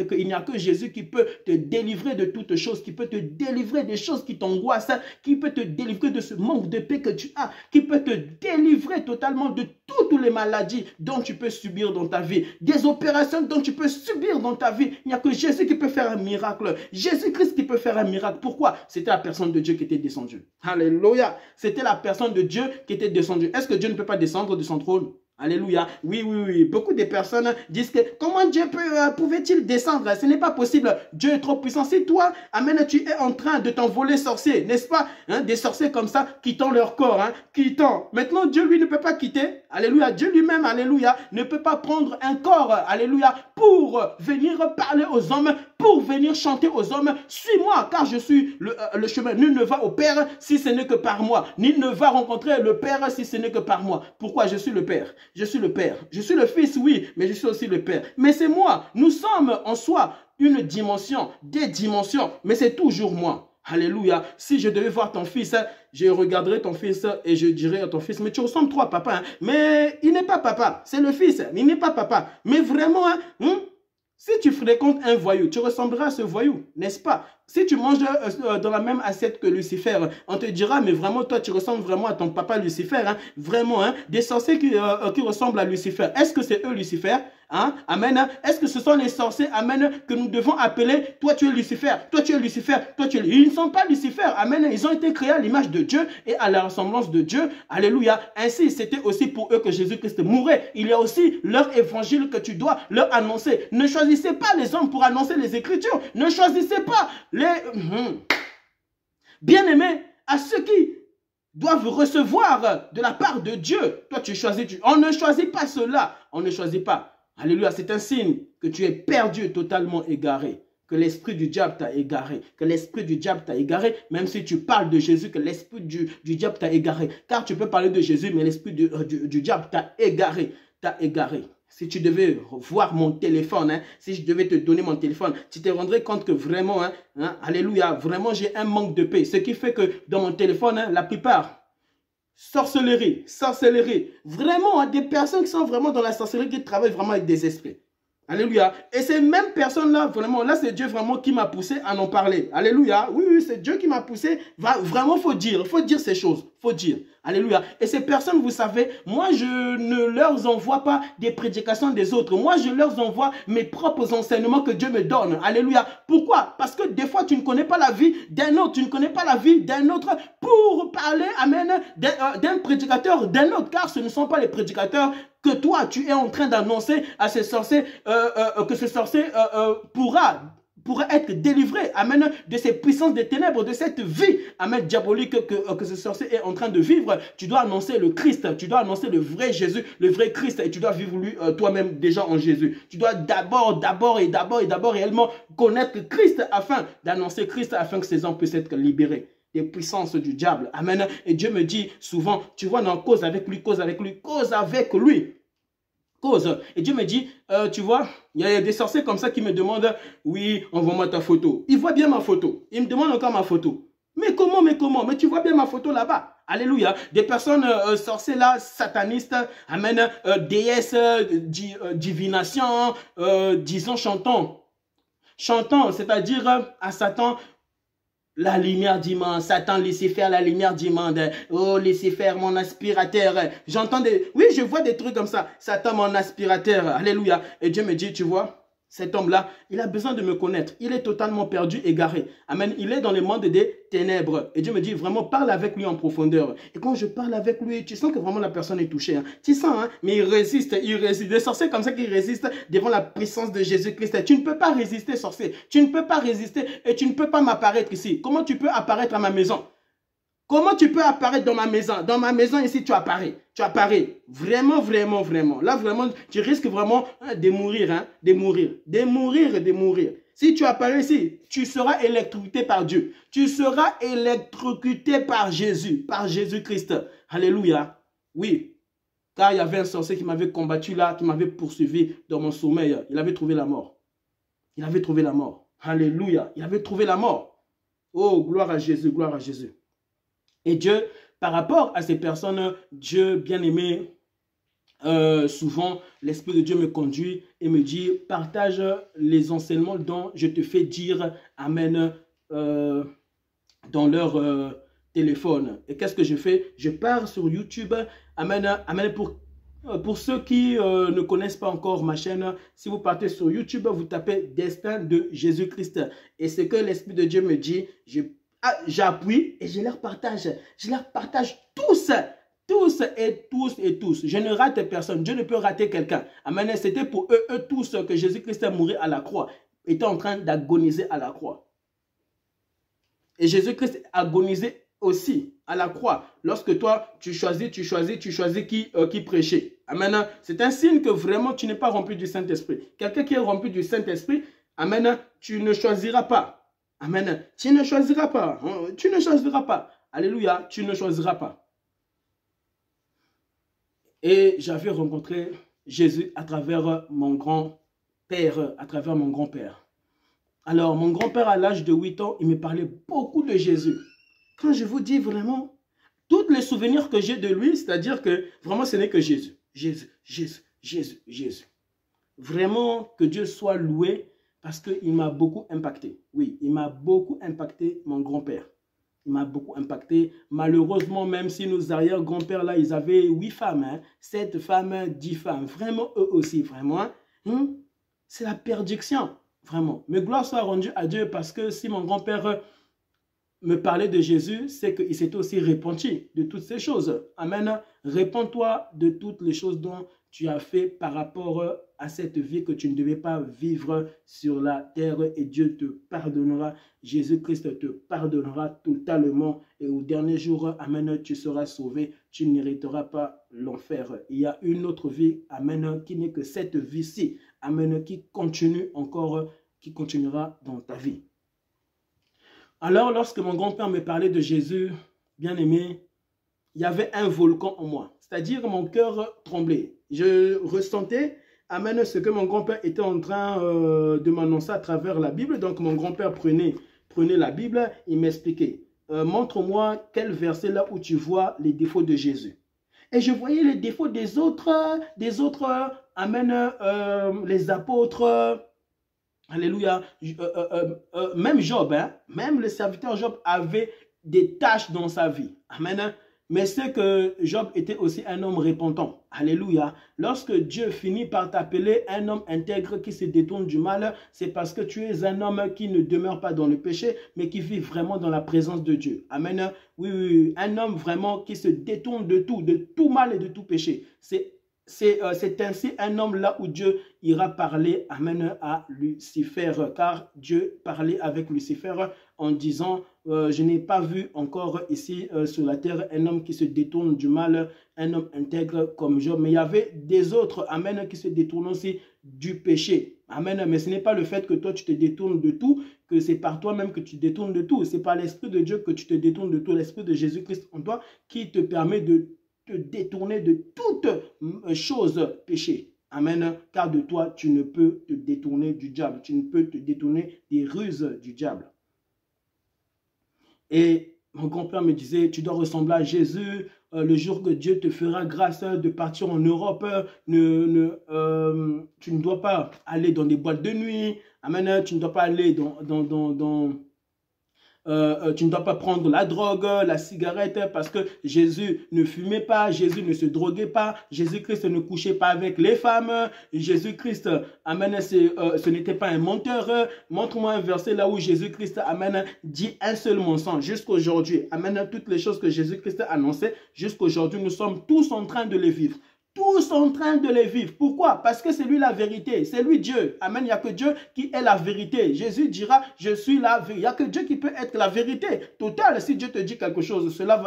qu'il n'y a que Jésus qui peut te délivrer de toutes choses, qui peut te délivrer des choses qui t'angoissent, qui peut te délivrer de ce manque de paix que tu as, qui peut te délivrer totalement de toutes les maladies dont tu peux subir dans ta vie, des opérations dont tu peux subir dans ta vie. Il n'y a que Jésus qui peut faire un miracle. Jésus-Christ qui peut faire un miracle. Pourquoi? C'était la personne de Dieu qui était descendue. Alléluia. C'était la personne de Dieu qui était descendue. Est-ce que Dieu ne peut pas descendre de son trône? Alléluia. Oui, oui, oui. Beaucoup de personnes disent que comment Dieu pouvait-il descendre? Ce n'est pas possible. Dieu est trop puissant. Si toi, amen, tu es en train de t'envoler sorcier, n'est-ce pas? Hein, des sorciers comme ça, quittant leur corps, hein, quittant. Maintenant, Dieu, lui, ne peut pas quitter. Alléluia. Dieu lui-même, alléluia, ne peut pas prendre un corps, alléluia, pour venir parler aux hommes, pour venir chanter aux hommes, suis-moi, car je suis le chemin. Nul ne va au Père si ce n'est que par moi. Nul ne va rencontrer le Père si ce n'est que par moi. Pourquoi? Je suis le Père. Je suis le Père. Je suis le Fils, oui, mais je suis aussi le Père. Mais c'est moi. Nous sommes en soi une dimension, des dimensions, mais c'est toujours moi. Alléluia. Si je devais voir ton fils, je regarderais ton fils et je dirais à ton fils, mais tu ressembles trop à papa. Hein? Mais il n'est pas papa, c'est le fils, mais il n'est pas papa. Mais vraiment, si tu fréquentes un voyou, tu ressembleras à ce voyou, n'est-ce pas? Si tu manges dans la même assiette que Lucifer, on te dira, mais vraiment, toi, tu ressembles vraiment à ton papa Lucifer. Hein? Vraiment, hein? Des sorciers qui ressemblent à Lucifer. Est-ce que c'est eux, Lucifer? Hein? Amen. Est-ce que ce sont les sorciers, amen, que nous devons appeler, toi tu es Lucifer, toi tu es Lucifer, toi tu es... Ils ne sont pas Lucifer, amen. Ils ont été créés à l'image de Dieu et à la ressemblance de Dieu. Alléluia. Ainsi, c'était aussi pour eux que Jésus-Christ mourait. Il y a aussi leur évangile que tu dois leur annoncer. Ne choisissez pas les hommes pour annoncer les Écritures. Ne choisissez pas les... Bien-aimés, à ceux qui doivent recevoir de la part de Dieu. Toi, tu choisis. On ne choisit pas cela. On ne choisit pas. Alléluia, c'est un signe que tu es perdu, totalement égaré. Que l'esprit du diable t'a égaré. Que l'esprit du diable t'a égaré. Même si tu parles de Jésus, que l'esprit du diable t'a égaré. Car tu peux parler de Jésus, mais l'esprit du diable t'a égaré. T'a égaré. Si tu devais voir mon téléphone, hein, si je devais te donner mon téléphone, tu te rendrais compte que vraiment, alléluia, vraiment j'ai un manque de paix. Ce qui fait que dans mon téléphone, la plupart... Sorcellerie, sorcellerie. Vraiment, des personnes qui sont vraiment dans la sorcellerie, qui travaillent vraiment avec des esprits. Alléluia. Et ces mêmes personnes-là, vraiment, là, c'est Dieu vraiment qui m'a poussé à en parler. Alléluia. Oui, oui, c'est Dieu qui m'a poussé. Vraiment, il faut dire ces choses. Faut dire. Alléluia. Et ces personnes, vous savez, moi, je ne leur envoie pas des prédications des autres. Moi, je leur envoie mes propres enseignements que Dieu me donne. Alléluia. Pourquoi? Parce que des fois, tu ne connais pas la vie d'un autre. Tu ne connais pas la vie d'un autre pour parler, amen, d'un prédicateur d'un autre. Car ce ne sont pas les prédicateurs que toi, tu es en train d'annoncer à ces sorciers, que ce sorcier pourra être délivré, amen, de ces puissances des ténèbres, de cette vie, amen, diabolique que ce sorcier est en train de vivre. Tu dois annoncer le Christ, tu dois annoncer le vrai Jésus, le vrai Christ, et tu dois vivre lui toi-même déjà en Jésus. Tu dois d'abord réellement connaître Christ afin d'annoncer Christ, afin que ces hommes puissent être libérés des puissances du diable. Amen. Et Dieu me dit souvent, tu vois, non, cause avec lui, cause avec lui, cause avec lui. Cause. Et Dieu me dit, tu vois, il y a des sorciers comme ça qui me demandent, oui, envoie-moi ta photo. Ils voient bien ma photo. Ils me demandent encore ma photo. Mais comment? Mais tu vois bien ma photo là-bas. Alléluia. Des personnes sorcières là, satanistes, amen, déesses, divination, disons chantant. Chantant, c'est-à-dire à Satan, la lumière d'immense, Satan, Lucifer, la lumière d'immense. Oh, Lucifer, mon aspirateur. J'entends des... Oui, je vois des trucs comme ça. Satan, mon aspirateur. Alléluia. Et Dieu me dit, tu vois, cet homme-là, il a besoin de me connaître. Il est totalement perdu, égaré. Amen. Il est dans le monde des ténèbres. Et Dieu me dit, vraiment, parle avec lui en profondeur. Et quand je parle avec lui, tu sens que vraiment la personne est touchée. Hein. Tu sens, hein? Mais il résiste, il résiste. Des sorciers comme ça qui résistent devant la puissance de Jésus-Christ. Tu ne peux pas résister, sorcier. Tu ne peux pas résister et tu ne peux pas m'apparaître ici. Comment tu peux apparaître à ma maison? Comment tu peux apparaître dans ma maison? Dans ma maison ici, tu apparais. Tu apparais. Vraiment, vraiment, vraiment. Là, vraiment, tu risques vraiment de mourir. Hein? De mourir. De mourir, de mourir. Si tu apparais ici, tu seras électrocuté par Dieu. Tu seras électrocuté par Jésus. Par Jésus-Christ. Alléluia. Oui. Car il y avait un sorcier qui m'avait combattu là, qui m'avait poursuivi dans mon sommeil. Il avait trouvé la mort. Il avait trouvé la mort. Alléluia. Il avait trouvé la mort. Oh, gloire à Jésus, gloire à Jésus. Et Dieu, par rapport à ces personnes, Dieu bien-aimé, souvent, l'Esprit de Dieu me conduit et me dit, partage les enseignements dont je te fais dire, amen, dans leur téléphone. Et qu'est-ce que je fais? Je pars sur YouTube, amen, amen, pour ceux qui ne connaissent pas encore ma chaîne, si vous partez sur YouTube, vous tapez « Destin de Jésus-Christ ». Et ce que l'Esprit de Dieu me dit, j'appuie et je leur partage. Je leur partage tous. Tous et tous et tous. Je ne rate personne. Dieu ne peut rater quelqu'un. Amen. C'était pour eux tous que Jésus-Christ est mouru à la croix. Était en train d'agoniser à la croix. Et Jésus-Christ agonisait aussi à la croix. Lorsque toi, tu choisis qui prêcher. Amen. C'est un signe que vraiment tu n'es pas rempli du Saint-Esprit. Quelqu'un qui est rempli du Saint-Esprit, Amen. Tu ne choisiras pas. Amen. Tu ne choisiras pas. Tu ne choisiras pas. Alléluia. Tu ne choisiras pas. Et j'avais rencontré Jésus à travers mon grand-père. Alors, mon grand-père, à l'âge de 8 ans, il me parlait beaucoup de Jésus. Quand je vous dis vraiment, tous les souvenirs que j'ai de lui, c'est-à-dire que vraiment, ce n'est que Jésus. Jésus, Jésus, Jésus, Jésus. Vraiment, que Dieu soit loué parce qu'il m'a beaucoup impacté. Oui, il m'a beaucoup impacté, mon grand-père. Il m'a beaucoup impacté. Malheureusement, même si nos arrière-grands-pères, là, ils avaient 8 femmes, hein, 7 femmes, 10 femmes. Vraiment, eux aussi, vraiment. Hein, c'est la perdition, vraiment. Mais gloire soit rendue à Dieu parce que si mon grand-père me parlait de Jésus, c'est qu'il s'est aussi repenti de toutes ces choses. Amen. Répands-toi de toutes les choses dont tu as fait par rapport à cette vie que tu ne devais pas vivre sur la terre et Dieu te pardonnera. Jésus-Christ te pardonnera totalement et au dernier jour, amen, tu seras sauvé. Tu n'hériteras pas l'enfer. Il y a une autre vie, amen, qui n'est que cette vie-ci, amen, qui continue encore, qui continuera dans ta vie. Alors, lorsque mon grand-père me parlait de Jésus, bien-aimé, il y avait un volcan en moi. C'est-à-dire, mon cœur tremblait. Je ressentais, amen, ce que mon grand-père était en train de m'annoncer à travers la Bible. Donc, mon grand-père prenait la Bible, il m'expliquait. Montre-moi quel verset là où tu vois les défauts de Jésus. Et je voyais les défauts des autres, amen, les apôtres. Alléluia. Même Job, hein, même le serviteur Job avait des tâches dans sa vie. Amen. Mais c'est que Job était aussi un homme repentant. Alléluia. Lorsque Dieu finit par t'appeler un homme intègre qui se détourne du mal, c'est parce que tu es un homme qui ne demeure pas dans le péché, mais qui vit vraiment dans la présence de Dieu. Amen. Oui, oui, oui. Un homme vraiment qui se détourne de tout mal et de tout péché. C'est ainsi un homme là où Dieu ira parler, amen, à Lucifer, car Dieu parlait avec Lucifer en disant, je n'ai pas vu encore ici sur la terre un homme qui se détourne du mal, un homme intègre comme Job, mais il y avait des autres, amen, qui se détournent aussi du péché, amen, mais ce n'est pas le fait que toi tu te détournes de tout, que c'est par toi-même que tu te détournes de tout, c'est par l'Esprit de Dieu que tu te détournes de tout, l'Esprit de Jésus-Christ en toi qui te permet de te détourner de toute chose péché. Amen. Car de toi, tu ne peux te détourner du diable. Tu ne peux te détourner des ruses du diable. Et mon grand-père me disait, tu dois ressembler à Jésus. Le jour que Dieu te fera grâce de partir en Europe, tu ne dois pas aller dans des boîtes de nuit. Amen. Tu ne dois pas aller tu ne dois pas prendre la drogue, la cigarette, parce que Jésus ne fumait pas, Jésus ne se droguait pas, Jésus-Christ ne couchait pas avec les femmes, Jésus-Christ, amen, ce n'était pas un menteur. Montre-moi un verset là où Jésus-Christ, amen, dit un seul mensonge jusqu'à aujourd'hui. Amen, toutes les choses que Jésus-Christ a annoncées, jusqu'à aujourd'hui, nous sommes tous en train de les vivre. Tous en train de les vivre. Pourquoi? Parce que c'est lui la vérité. C'est lui Dieu. Amen. Il n'y a que Dieu qui est la vérité. Jésus dira, je suis la vérité. Il n'y a que Dieu qui peut être la vérité totale. Si Dieu te dit quelque chose, cela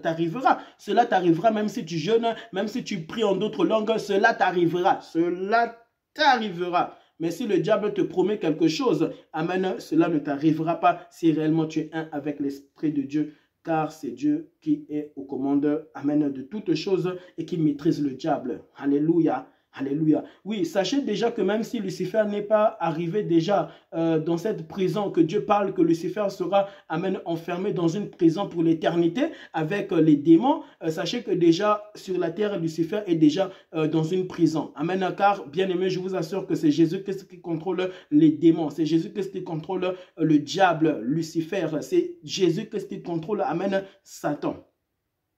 t'arrivera. Cela t'arrivera même si tu jeûnes, même si tu pries en d'autres langues, cela t'arrivera. Cela t'arrivera. Mais si le diable te promet quelque chose, amen, cela ne t'arrivera pas si réellement tu es un avec l'Esprit de Dieu. Car c'est Dieu qui est aux commandes, amen, de toutes choses et qui maîtrise le diable. Alléluia. Alléluia. Oui, sachez déjà que même si Lucifer n'est pas arrivé déjà dans cette prison, que Dieu parle que Lucifer sera, amen, enfermé dans une prison pour l'éternité avec les démons, sachez que déjà sur la terre, Lucifer est déjà dans une prison. Amen, car bien aimé, je vous assure que c'est Jésus-Christ qui contrôle les démons, c'est Jésus-Christ qui contrôle le diable, Lucifer, c'est Jésus-Christ qui contrôle, amen, Satan.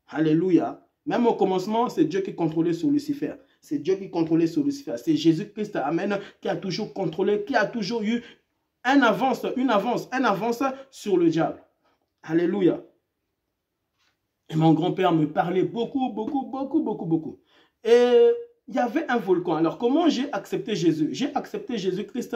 Alléluia. Même au commencement, c'est Dieu qui contrôlait sur Lucifer. C'est Dieu qui contrôlait sur Lucifer. C'est Jésus-Christ, amen, qui a toujours contrôlé, qui a toujours eu une avance sur le diable. Alléluia. Et mon grand-père me parlait beaucoup. Et il y avait un volcan. Alors, comment j'ai accepté Jésus? J'ai accepté Jésus-Christ.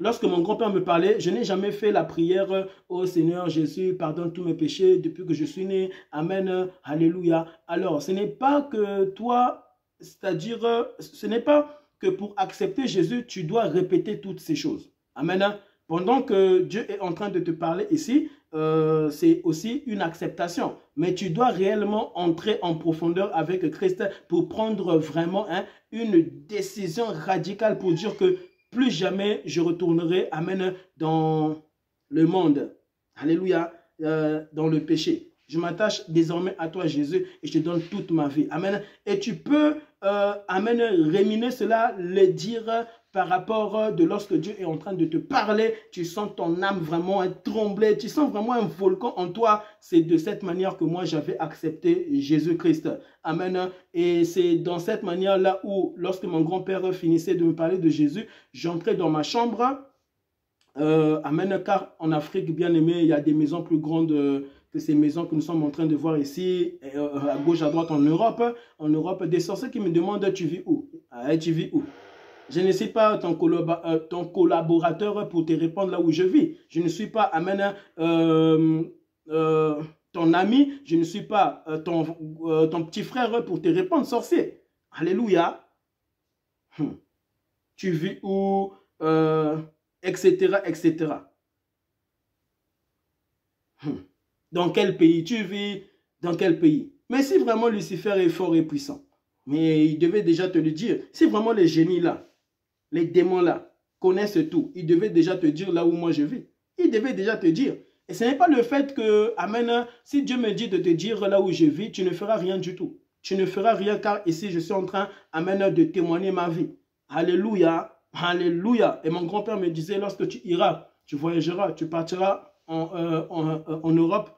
Lorsque mon grand-père me parlait, je n'ai jamais fait la prière « Oh Seigneur Jésus, pardonne tous mes péchés depuis que je suis né. Amen. Alléluia. » Alors, ce n'est pas que toi, c'est-à-dire, ce n'est pas que pour accepter Jésus, tu dois répéter toutes ces choses. Amen. Pendant que Dieu est en train de te parler ici, c'est aussi une acceptation. Mais tu dois réellement entrer en profondeur avec Christ pour prendre vraiment une décision radicale pour dire que plus jamais je retournerai, amen, dans le monde. Alléluia, dans le péché. Je m'attache désormais à toi, Jésus, et je te donne toute ma vie. Amen. Et tu peux, amen, réminer cela, le dire par rapport de lorsque Dieu est en train de te parler, tu sens ton âme vraiment trembler, tu sens vraiment un volcan en toi. C'est de cette manière que moi j'avais accepté Jésus-Christ. Amen. Et c'est dans cette manière-là où, lorsque mon grand-père finissait de me parler de Jésus, j'entrais dans ma chambre. Amen. Car en Afrique, bien aimé, il y a des maisons plus grandes que ces maisons que nous sommes en train de voir ici, à gauche, à droite, en Europe, des sorciers qui me demandent, tu vis où? Tu vis où? Je ne suis pas ton collaborateur pour te répondre là où je vis. Je ne suis pas, amen, ton ami. Je ne suis pas ton petit frère pour te répondre, sorcier. Alléluia. Tu vis où? Etc., etc. Dans quel pays tu vis? Dans quel pays? Mais si vraiment Lucifer est fort et puissant, mais il devait déjà te le dire. Si vraiment les génies là, les démons là, connaissent tout, ils devaient déjà te dire là où moi je vis. Ils devaient déjà te dire. Et ce n'est pas le fait que, amen, si Dieu me dit de te dire là où je vis, tu ne feras rien du tout. Tu ne feras rien car ici je suis en train, amen, de témoigner ma vie. Alléluia. Alléluia. Et mon grand-père me disait, lorsque tu iras, tu voyageras, tu partiras en Europe,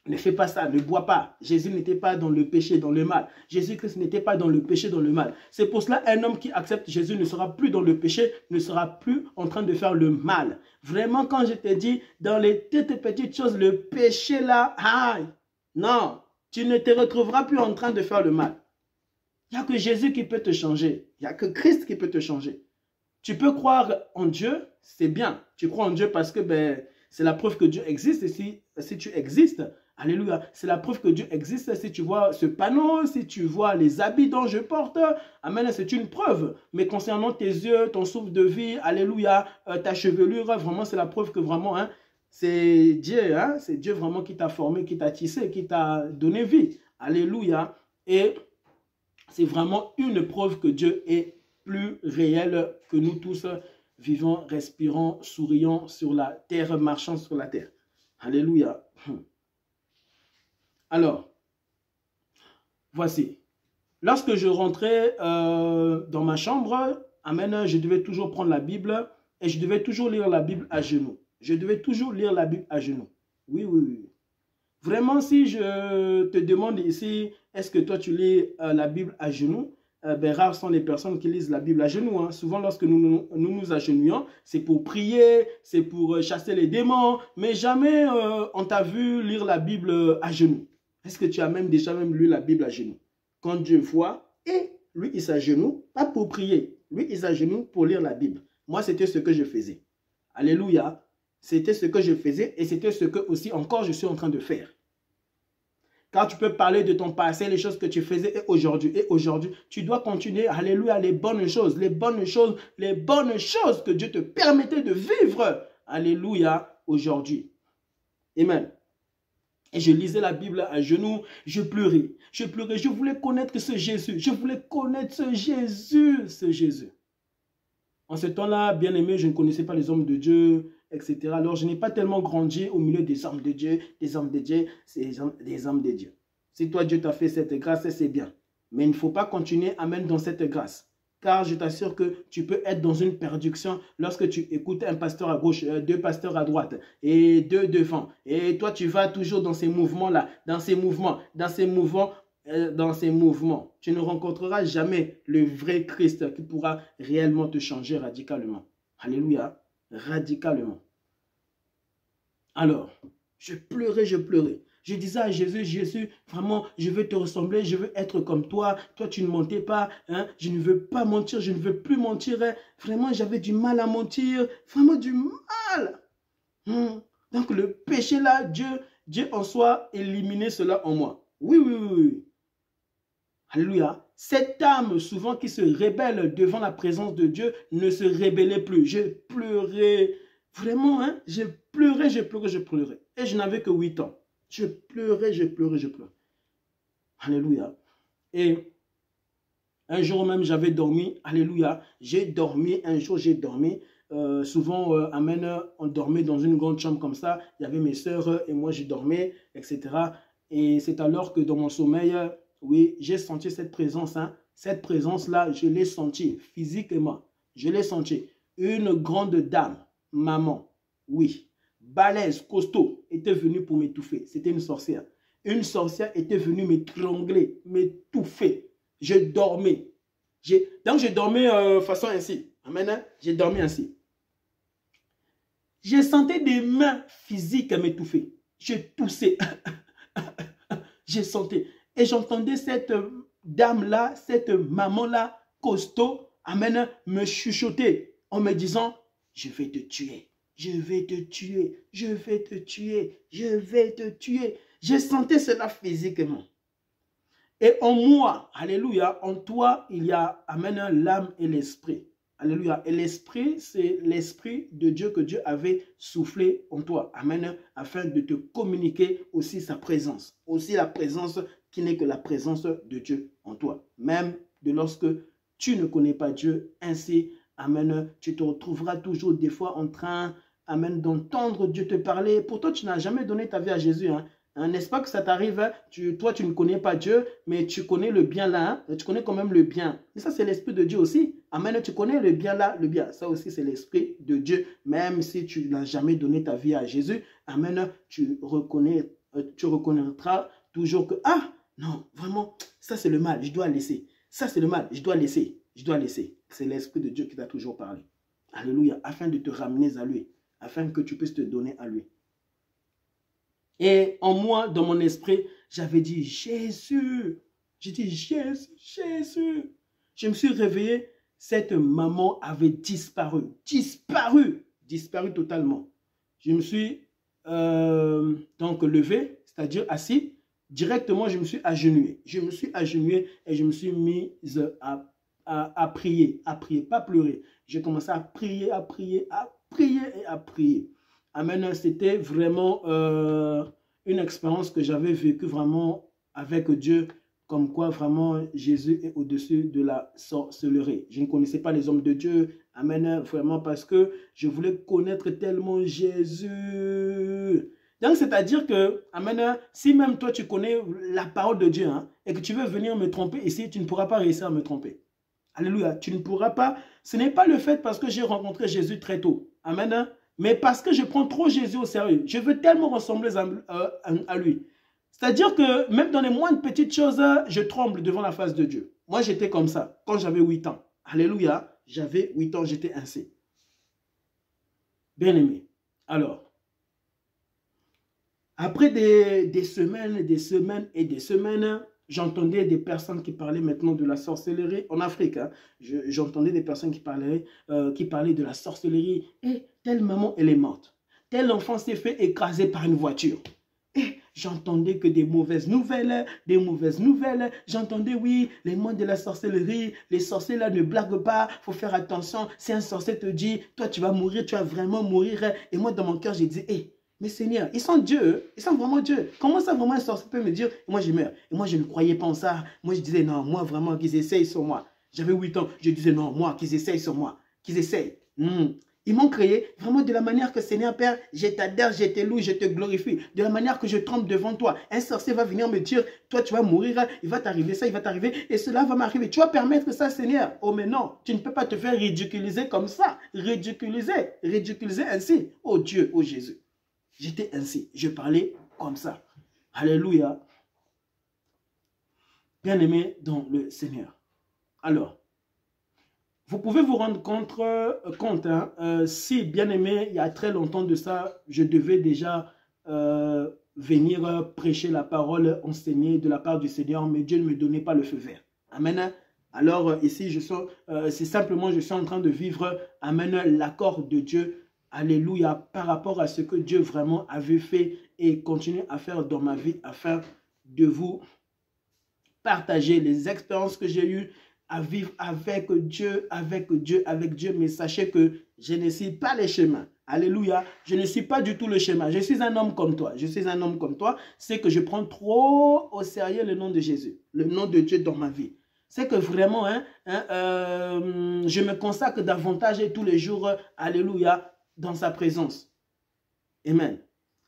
ne fais pas ça, ne bois pas. Jésus n'était pas dans le péché, dans le mal. Jésus-Christ n'était pas dans le péché, dans le mal. C'est pour cela un homme qui accepte Jésus ne sera plus dans le péché, ne sera plus en train de faire le mal. Vraiment, quand je te dis, dans les toutes petites choses, le péché là, aïe, non, tu ne te retrouveras plus en train de faire le mal. Il n'y a que Jésus qui peut te changer. Il n'y a que Christ qui peut te changer. Tu peux croire en Dieu, c'est bien. Tu crois en Dieu parce que c'est la preuve que Dieu existe. Et si tu existes, alléluia, c'est la preuve que Dieu existe. Si tu vois ce panneau, si tu vois les habits dont je porte, amen, c'est une preuve. Mais concernant tes yeux, ton souffle de vie, alléluia, ta chevelure, vraiment, c'est la preuve que vraiment, c'est Dieu vraiment qui t'a formé, qui t'a tissé, qui t'a donné vie. Alléluia. Et c'est vraiment une preuve que Dieu est plus réel que nous tous vivant, respirant, souriant sur la terre, marchant sur la terre. Alléluia. Alors, voici. Lorsque je rentrais dans ma chambre, amen, je devais toujours prendre la Bible et je devais toujours lire la Bible à genoux. Je devais toujours lire la Bible à genoux. Oui, oui, oui. Vraiment, si je te demande ici, est-ce que toi tu lis la Bible à genoux? Rares sont les personnes qui lisent la Bible à genoux. Souvent, lorsque nous agenouillons, c'est pour prier, c'est pour chasser les démons, mais jamais on t'a vu lire la Bible à genoux. Est-ce que tu as déjà lu la Bible à genoux? Quand Dieu voit, et lui, il s'agenouille, pas pour prier, lui, il s'agenouille pour lire la Bible. Moi, c'était ce que je faisais. Alléluia. C'était ce que je faisais et c'était ce que aussi encore je suis en train de faire. Car tu peux parler de ton passé, les choses que tu faisais et aujourd'hui. Et aujourd'hui, tu dois continuer, alléluia, les bonnes choses que Dieu te permettait de vivre. Alléluia, aujourd'hui. Amen. Et je lisais la Bible à genoux, je pleurais, je voulais connaître ce Jésus, je voulais connaître ce Jésus. En ce temps-là, bien aimé, je ne connaissais pas les hommes de Dieu, etc. Alors, je n'ai pas tellement grandi au milieu des hommes de Dieu, des hommes de Dieu. Si toi, Dieu t'a fait cette grâce, c'est bien. Mais il ne faut pas continuer à mettre dans cette grâce. Car je t'assure que tu peux être dans une perdition lorsque tu écoutes un pasteur à gauche, deux pasteurs à droite et deux devant. Et toi, tu vas toujours dans ces mouvements-là, dans ces mouvements. Tu ne rencontreras jamais le vrai Christ qui pourra réellement te changer radicalement. Alléluia, radicalement. Alors, je pleurais. Je disais à Jésus, Jésus, vraiment, je veux te ressembler, je veux être comme toi. Toi, tu ne mentais pas, je ne veux pas mentir, je ne veux plus mentir. Vraiment, j'avais du mal à mentir, vraiment du mal. Donc, le péché là, Dieu en soi, éliminait cela en moi. Oui. Alléluia. cette âme souvent qui se rébelle devant la présence de Dieu ne se rébellait plus. Je pleurais, vraiment, hein, je pleurais. Et je n'avais que 8 ans. Je pleurais. Alléluia. Et un jour même, j'avais dormi. Alléluia. J'ai dormi. Un jour, j'ai dormi. Souvent, amen, on dormait dans une grande chambre comme ça. Il y avait mes sœurs et moi, je dormais, etc. Et c'est alors que dans mon sommeil, oui, j'ai senti cette présence. Hein. Cette présence-là, je l'ai sentie physiquement. Je l'ai sentie. Une grande dame, maman, oui, balèze, costaud, était venue pour m'étouffer. C'était une sorcière. Une sorcière était venue m'étrangler, m'étouffer. Je dormais. Donc, je dormais façon ainsi. Amen. Hein? J'ai dormi ainsi. Je sentais des mains physiques m'étouffer. Je toussais. Je sentais. Et j'entendais cette dame-là, cette maman-là, costaud, amen, me chuchoter en me disant, je vais te tuer, je vais te tuer, je vais te tuer, je vais te tuer. Je sentais cela physiquement. Et en moi, alléluia, en toi, il y a, amen, l'âme et l'esprit. Alléluia. Et l'esprit, c'est l'esprit de Dieu que Dieu avait soufflé en toi. Amen. Afin de te communiquer aussi sa présence. Aussi la présence qui n'est que la présence de Dieu en toi. Même de lorsque tu ne connais pas Dieu, ainsi, amen, tu te retrouveras toujours des fois en train, amen, d'entendre Dieu te parler. Pourtant, tu n'as jamais donné ta vie à Jésus, hein. N'est-ce pas que ça t'arrive, toi tu ne connais pas Dieu, mais tu connais le bien là, hein? Tu connais quand même le bien. Mais ça c'est l'esprit de Dieu aussi. Amen, tu connais le bien là, le bien. Ça aussi c'est l'esprit de Dieu. Même si tu n'as jamais donné ta vie à Jésus, amen, tu reconnaîtras toujours que, ah non, vraiment, ça c'est le mal, je dois laisser. Ça c'est le mal, je dois laisser. Je dois laisser. C'est l'esprit de Dieu qui t'a toujours parlé. Alléluia, afin de te ramener à lui, afin que tu puisses te donner à lui. Et en moi, dans mon esprit, j'avais dit Jésus. J'ai dit Jésus, Jésus. Je me suis réveillé, cette maman avait disparu. Disparu totalement. Je me suis donc levé, c'est-à-dire assis. Directement, je me suis agenouillé. Je me suis agenouillé et je me suis mise à prier, pas pleurer. J'ai commencé à prier, à prier. Amen, c'était vraiment une expérience que j'avais vécue vraiment avec Dieu, comme quoi vraiment Jésus est au-dessus de la sorcellerie. Je ne connaissais pas les hommes de Dieu, amen, vraiment parce que je voulais connaître tellement Jésus. Donc c'est-à-dire que, amen, si même toi tu connais la parole de Dieu, hein, et que tu veux venir me tromper ici, tu ne pourras pas réussir à me tromper. Alléluia, tu ne pourras pas. Ce n'est pas le fait parce que j'ai rencontré Jésus très tôt. Amen, hein, mais parce que je prends trop Jésus au sérieux. Je veux tellement ressembler à lui. C'est-à-dire que même dans les moindres petites choses, je tremble devant la face de Dieu. Moi, j'étais comme ça quand j'avais 8 ans. Alléluia, j'avais 8 ans, j'étais ainsi. Bien aimé. Alors, après des semaines, j'entendais des personnes qui parlaient maintenant de la sorcellerie en Afrique. Hein. J'entendais des personnes qui parlaient de la sorcellerie. Et telle maman, elle est morte. Tel enfant s'est fait écraser par une voiture. Et j'entendais que des mauvaises nouvelles. J'entendais, oui, les mots de la sorcellerie, les sorciers là ne blaguent pas, il faut faire attention. Si un sorcier te dit, toi tu vas mourir, tu vas vraiment mourir. Et moi dans mon cœur, j'ai dit, hé, mais Seigneur, ils sont Dieu, ils sont vraiment Dieu. Comment ça vraiment un sorcier peut me dire, et moi je meurs. Et moi je ne croyais pas en ça. Moi je disais, non, moi vraiment qu'ils essayent sur moi. J'avais 8 ans, je disais, non, moi qu'ils essayent sur moi. Qu'ils essayent. Ils m'ont créé vraiment de la manière que Seigneur Père, je t'adore, je te loue, je te glorifie. De la manière que je tremble devant toi. Un sorcier va venir me dire, toi tu vas mourir, il va t'arriver ça, il va t'arriver, et cela va m'arriver. Tu vas permettre ça, Seigneur. Oh mais non, tu ne peux pas te faire ridiculiser comme ça. Ridiculiser ainsi. Oh Dieu, oh Jésus. J'étais ainsi, je parlais comme ça. Alléluia. Bien aimé dans le Seigneur. Alors, vous pouvez vous rendre compte hein, si, bien aimé, il y a très longtemps de ça, je devais déjà venir prêcher la parole, enseigner de la part du Seigneur, mais Dieu ne me donnait pas le feu vert. Amen. Alors ici, c'est simplement, je suis en train de vivre, amen, l'accord de Dieu. Alléluia, par rapport à ce que Dieu vraiment avait fait et continue à faire dans ma vie afin de vous partager les expériences que j'ai eues à vivre avec Dieu, mais sachez que je ne suis pas les chemins. Alléluia, je ne suis pas du tout le schéma. Je suis un homme comme toi. Je suis un homme comme toi. C'est que je prends trop au sérieux le nom de Jésus, le nom de Dieu dans ma vie. C'est que vraiment, je me consacre davantage tous les jours, alléluia, dans sa présence. Amen.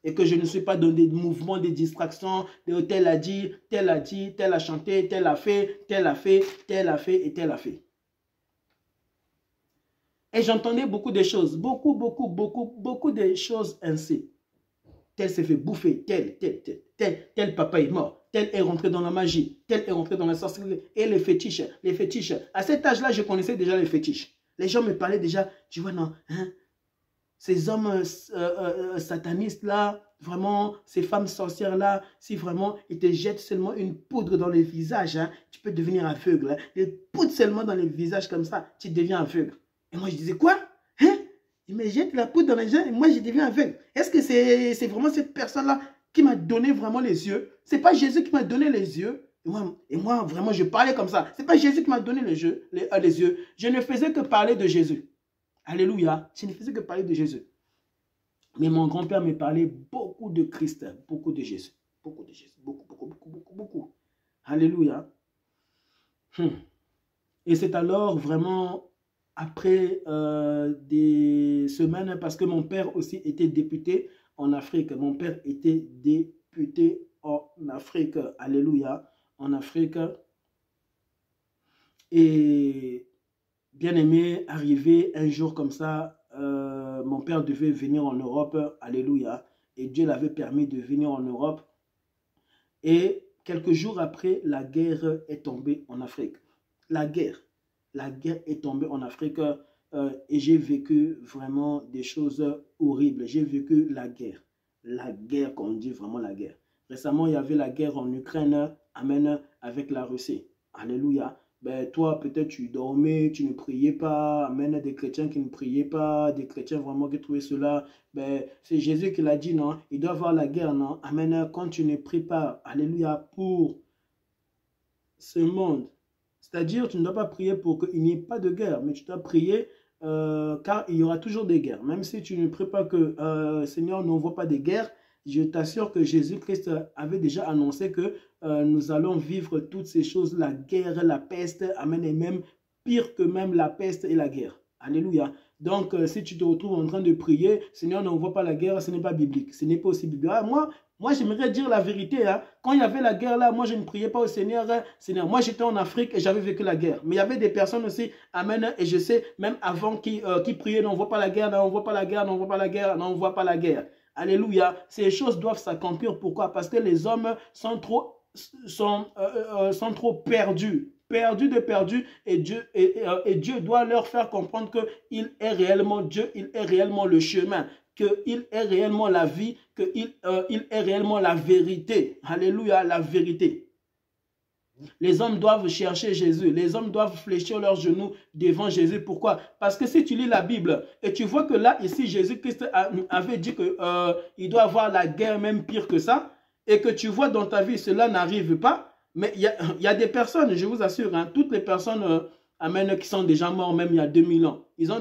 Et que je ne suis pas dans des mouvements, des distractions, de tel a dit, tel a dit, tel a chanté, tel a fait, tel a fait, tel a fait et tel a fait. Et j'entendais beaucoup de choses, beaucoup de choses ainsi. Tel s'est fait bouffer, tel papa est mort, tel est rentré dans la magie, tel est rentré dans la sorcellerie. Et les fétiches. À cet âge-là, je connaissais déjà les fétiches. Les gens me parlaient déjà, tu vois, non, hein, ces hommes satanistes-là, vraiment, ces femmes sorcières-là, si vraiment ils te jettent seulement une poudre dans le visage, hein, tu peux devenir aveugle. Hein. Des poudres seulement dans les visages comme ça, tu deviens aveugle. Et moi, je disais, quoi? Hein? Il me jette la poudre dans les yeux et moi, je deviens aveugle. Est-ce que c'est vraiment cette personne-là qui m'a donné vraiment les yeux? C'est pas Jésus qui m'a donné les yeux. Et moi, vraiment, je parlais comme ça. C'est pas Jésus qui m'a donné les yeux. Je ne faisais que parler de Jésus. Alléluia. Je ne faisais que parler de Jésus. Mais mon grand-père me parlait beaucoup de Christ, beaucoup de Jésus. Beaucoup de Jésus. Beaucoup. Alléluia. Et c'est alors vraiment après des semaines, parce que mon père aussi était député en Afrique. Mon père était député en Afrique. Alléluia. En Afrique. Et bien aimé, arrivé un jour comme ça, mon père devait venir en Europe. Alléluia. Et Dieu l'avait permis de venir en Europe. Et quelques jours après, la guerre est tombée en Afrique. La guerre est tombée en Afrique et j'ai vécu vraiment des choses horribles. J'ai vécu la guerre, qu'on dit vraiment la guerre. Récemment, il y avait la guerre en Ukraine, amen, avec la Russie. Alléluia. Ben, toi, peut-être tu dormais, tu ne priais pas, amen, des chrétiens qui ne priaient pas, des chrétiens vraiment qui trouvaient cela. Ben, c'est Jésus qui l'a dit, non? Il doit y avoir la guerre, non? Amen, quand tu ne pries pas, alléluia, pour ce monde. C'est-à-dire, tu ne dois pas prier pour qu'il n'y ait pas de guerre, mais tu dois prier car il y aura toujours des guerres. Même si tu ne pries pas que Seigneur n'envoie pas de guerre, je t'assure que Jésus-Christ avait déjà annoncé que nous allons vivre toutes ces choses, la guerre, la peste, amen, et même pire que même la peste et la guerre. Alléluia. Donc, si tu te retrouves en train de prier, Seigneur n'envoie pas la guerre, ce n'est pas biblique. Ce n'est pas aussi biblique. Ah, moi j'aimerais dire la vérité. Hein. Quand il y avait la guerre là, moi, je ne priais pas au Seigneur. Seigneur, moi, j'étais en Afrique et j'avais vécu la guerre. Mais il y avait des personnes aussi, amen, et je sais, même avant qui priaient, n'envoie pas la guerre, n'envoie pas la guerre, n'envoie pas la guerre, n'envoie pas la guerre. Alléluia. Ces choses doivent s'accomplir. Pourquoi? Parce que les hommes sont trop perdus. Et Dieu doit leur faire comprendre qu'il est réellement Dieu, il est réellement le chemin, qu'il est réellement la vie, qu'il est réellement la vérité. Alléluia, la vérité. Les hommes doivent chercher Jésus. Les hommes doivent fléchir leurs genoux devant Jésus. Pourquoi? Parce que si tu lis la Bible et tu vois que là, ici, Jésus-Christ avait dit qu'il doit avoir la guerre même pire que ça, et que tu vois dans ta vie, cela n'arrive pas, mais il y a des personnes, je vous assure, hein, toutes les personnes amen, qui sont déjà mortes même il y a 2000 ans, ils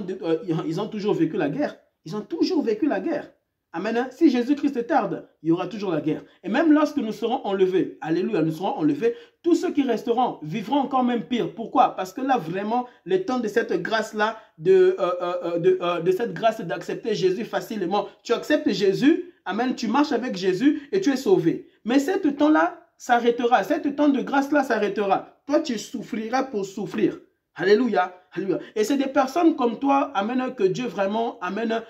ont toujours vécu la guerre. Ils ont toujours vécu la guerre. Amen. Si Jésus-Christ tarde, il y aura toujours la guerre. Et même lorsque nous serons enlevés, alléluia, nous serons enlevés, tous ceux qui resteront vivront encore même pire. Pourquoi? Parce que là, vraiment, le temps de cette grâce-là, de cette grâce d'accepter Jésus facilement. Tu acceptes Jésus, amen, tu marches avec Jésus et tu es sauvé. Mais ce temps-là s'arrêtera. Ce temps de grâce-là s'arrêtera. Toi, tu souffriras pour souffrir. Alléluia, alléluia. Et c'est des personnes comme toi, amen, que Dieu vraiment, amen,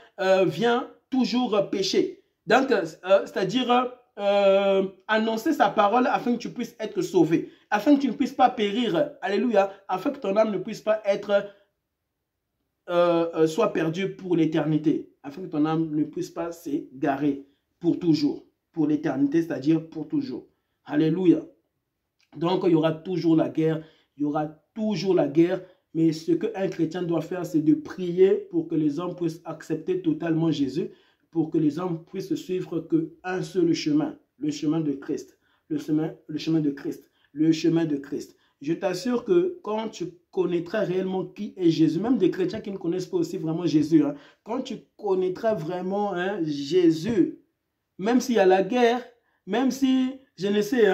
vient toujours pécher. Donc, c'est-à-dire annoncer sa parole afin que tu puisses être sauvé, afin que tu ne puisses pas périr, alléluia, afin que ton âme ne puisse pas être soit perdue pour l'éternité, afin que ton âme ne puisse pas s'égarer pour toujours, pour l'éternité, c'est-à-dire pour toujours. Alléluia. Donc, il y aura toujours la guerre, il y aura toujours la guerre, mais ce qu'un chrétien doit faire, c'est de prier pour que les hommes puissent accepter totalement Jésus, pour que les hommes puissent suivre qu'un seul chemin, le chemin de Christ, le chemin de Christ, le chemin de Christ. Je t'assure que quand tu connaîtras réellement qui est Jésus, même des chrétiens qui ne connaissent pas aussi vraiment Jésus, hein, quand tu connaîtras vraiment Jésus, même s'il y a la guerre, même si, je ne sais,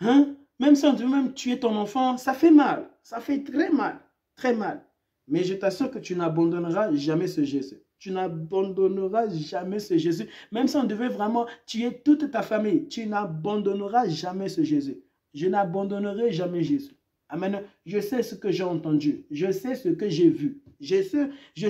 même si on veut même tuer ton enfant, ça fait mal, ça fait très mal, très mal. Mais je t'assure que tu n'abandonneras jamais ce Jésus. Tu n'abandonneras jamais ce Jésus. Même si on devait vraiment tuer toute ta famille, tu n'abandonneras jamais ce Jésus. Je n'abandonnerai jamais Jésus. Amen. Je sais ce que j'ai entendu. Je sais ce que j'ai vu. Je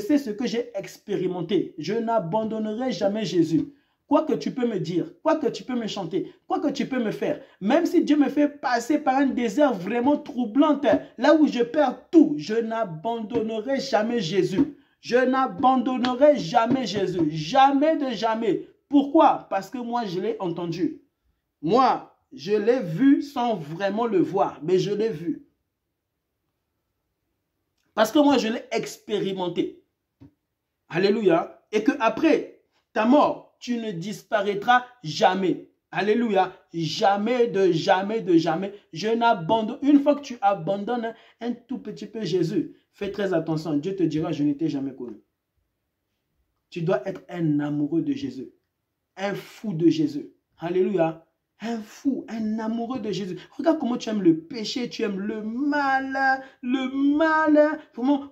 sais ce que j'ai expérimenté. Je n'abandonnerai jamais Jésus. Quoi que tu peux me dire, quoi que tu peux me chanter, quoi que tu peux me faire, même si Dieu me fait passer par un désert vraiment troublant, là où je perds tout, je n'abandonnerai jamais Jésus. Je n'abandonnerai jamais Jésus. Jamais de jamais. Pourquoi? Parce que moi, je l'ai entendu. Moi, je l'ai vu sans vraiment le voir, mais je l'ai vu. Parce que moi, je l'ai expérimenté. Alléluia. Et que après ta mort, tu ne disparaîtras jamais. Alléluia. Jamais de jamais de jamais. Je n'abandonne. Une fois que tu abandonnes un tout petit peu Jésus, fais très attention. Dieu te dira, je ne t'ai jamais connu. Tu dois être un amoureux de Jésus. Un fou de Jésus. Alléluia. Un fou, un amoureux de Jésus. Regarde comment tu aimes le péché, tu aimes le mal,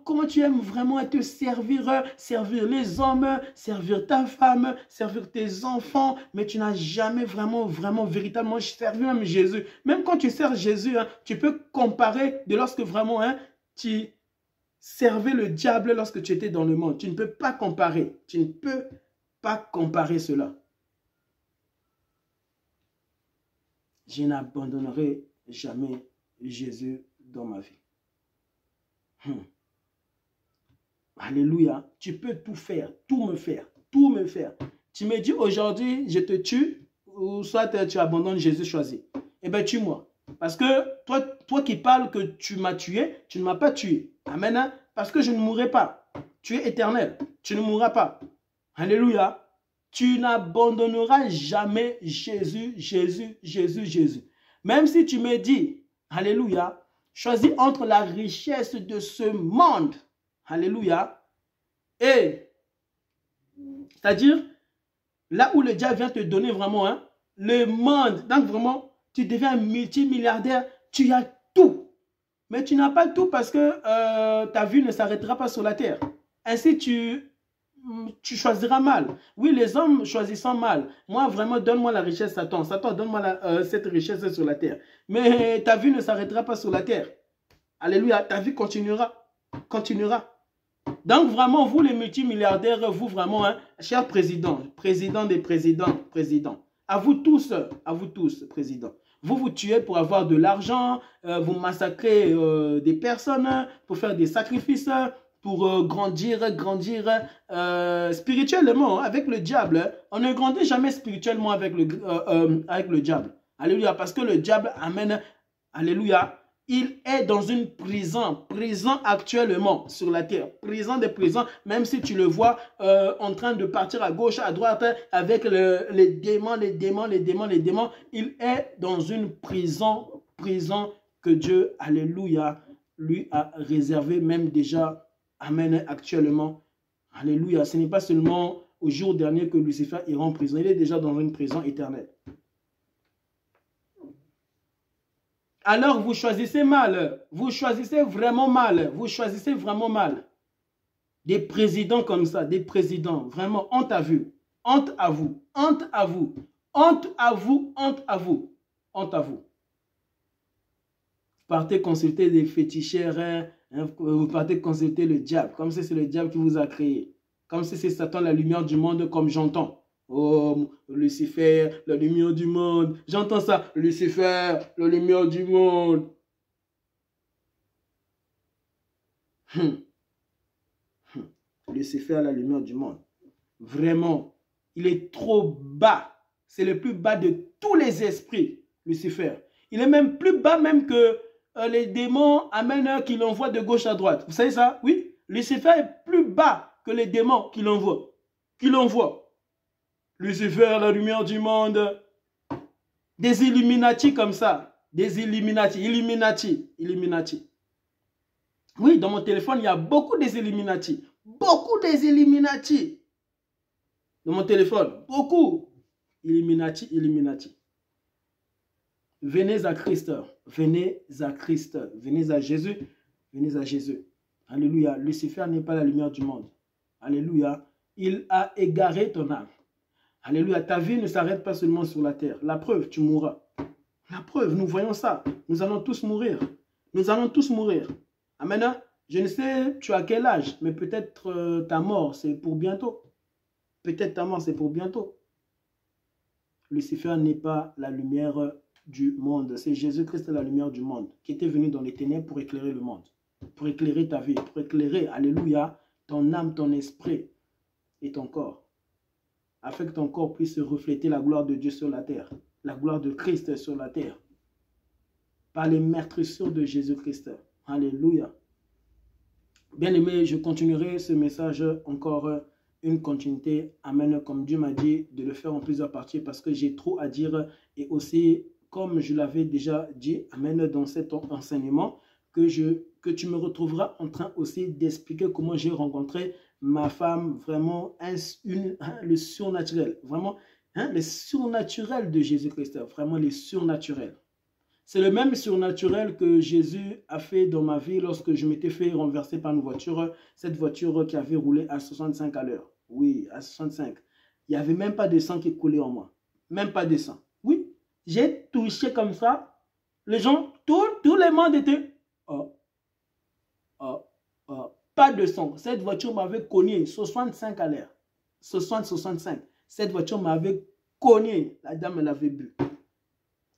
comment tu aimes vraiment te servir, servir les hommes, servir ta femme, servir tes enfants, mais tu n'as jamais vraiment, véritablement servi même Jésus. Même quand tu sers Jésus, tu peux comparer de lorsque vraiment tu servais le diable lorsque tu étais dans le monde. Tu ne peux pas comparer. Tu ne peux pas comparer cela. Je n'abandonnerai jamais Jésus dans ma vie. Alléluia. Tu peux tout faire, tout me faire, tout me faire. Tu me dis aujourd'hui, je te tue, ou soit tu abandonnes Jésus choisi. Eh bien, tue-moi. Parce que toi qui parles que tu m'as tué, tu ne m'as pas tué. Amen. Parce que je ne mourrai pas. Tu es éternel. Tu ne mourras pas. Alléluia. Tu n'abandonneras jamais Jésus, Jésus, Jésus, Jésus. Même si tu me dis, alléluia, choisis entre la richesse de ce monde, alléluia, et, c'est-à-dire, là où le diable vient te donner vraiment, le monde, donc vraiment, tu deviens multimilliardaire, tu as tout. Mais tu n'as pas tout parce que ta vie ne s'arrêtera pas sur la terre. Ainsi, tu choisiras mal. Oui, les hommes choisissant mal. Moi, vraiment, donne-moi la richesse, Satan. Satan, donne-moi cette richesse sur la terre. Mais ta vie ne s'arrêtera pas sur la terre. Alléluia, ta vie continuera. Continuera. Donc, vraiment, vous les multimilliardaires, vous vraiment, chers présidents, président des présidents, à vous tous, présidents. Vous tuez pour avoir de l'argent, vous massacrez des personnes, pour faire des sacrifices, pour grandir spirituellement avec le diable. On ne grandit jamais spirituellement avec le diable. Alléluia. Parce que le diable amène, alléluia, il est dans une prison actuellement sur la terre. Prison des prisons, même si tu le vois en train de partir à gauche, à droite, avec les démons. Il est dans une prison que Dieu, alléluia, lui a réservé même déjà. Amen, actuellement. Alléluia. Ce n'est pas seulement au jour dernier que Lucifer ira en prison. Il est déjà dans une prison éternelle. Alors, vous choisissez mal. Vous choisissez vraiment mal. Vous choisissez vraiment mal. Des présidents comme ça, des présidents. Vraiment, honte à vous. Honte à vous. Honte à vous. Honte à vous. Honte à vous. Honte à vous. Partez consulter des féticheurs. Vous partez consulter le diable, comme si c'est le diable qui vous a créé. Comme si c'est Satan, la lumière du monde, comme j'entends. Oh, Lucifer, la lumière du monde. J'entends ça. Lucifer, la lumière du monde. Lucifer, la lumière du monde. Vraiment, il est trop bas. C'est le plus bas de tous les esprits, Lucifer. Il est même plus bas même que les démons amènent qui l'envoient de gauche à droite. Vous savez ça? Oui. Lucifer est plus bas que les démons qui l'envoient. Lucifer, la lumière du monde. Des Illuminati comme ça. Des Illuminati, Illuminati. Oui, dans mon téléphone, il y a beaucoup des Illuminati. Beaucoup des Illuminati. Dans mon téléphone, beaucoup. Illuminati. Venez à Christ. Venez à Christ. Venez à Jésus. Venez à Jésus. Alléluia. Lucifer n'est pas la lumière du monde. Alléluia. Il a égaré ton âme. Alléluia. Ta vie ne s'arrête pas seulement sur la terre. La preuve, tu mourras. La preuve, nous voyons ça. Nous allons tous mourir. Nous allons tous mourir. Amen. Je ne sais, tu as quel âge, mais peut-être ta mort, c'est pour bientôt. Peut-être ta mort, c'est pour bientôt. Lucifer n'est pas la lumière du monde. C'est Jésus-Christ, la lumière du monde, qui était venu dans les ténèbres pour éclairer le monde. Pour éclairer ta vie, pour éclairer, alléluia, ton âme, ton esprit et ton corps. Afin que ton corps puisse refléter la gloire de Dieu sur la terre. La gloire de Christ sur la terre. Par les meurtrissures de Jésus-Christ. Alléluia. Bien-aimé, je continuerai ce message encore une continuité. Amen. Comme Dieu m'a dit de le faire en plusieurs parties parce que j'ai trop à dire. Et aussi, comme je l'avais déjà dit, amen, dans cet enseignement, que tu me retrouveras en train aussi d'expliquer comment j'ai rencontré ma femme, vraiment le surnaturel. Vraiment, le surnaturel de Jésus-Christ. Vraiment, le surnaturel. C'est le même surnaturel que Jésus a fait dans ma vie lorsque je m'étais fait renverser par une voiture. Cette voiture qui avait roulé à 65 à l'heure. Oui, à 65. Il n'y avait même pas de sang qui coulait en moi. Même pas de sang. Oui, j'ai touché comme ça. Les gens, tout le monde était... pas de sang. Cette voiture m'avait cogné 65 à l'heure. 65. Cette voiture m'avait cogné. La dame, elle avait bu.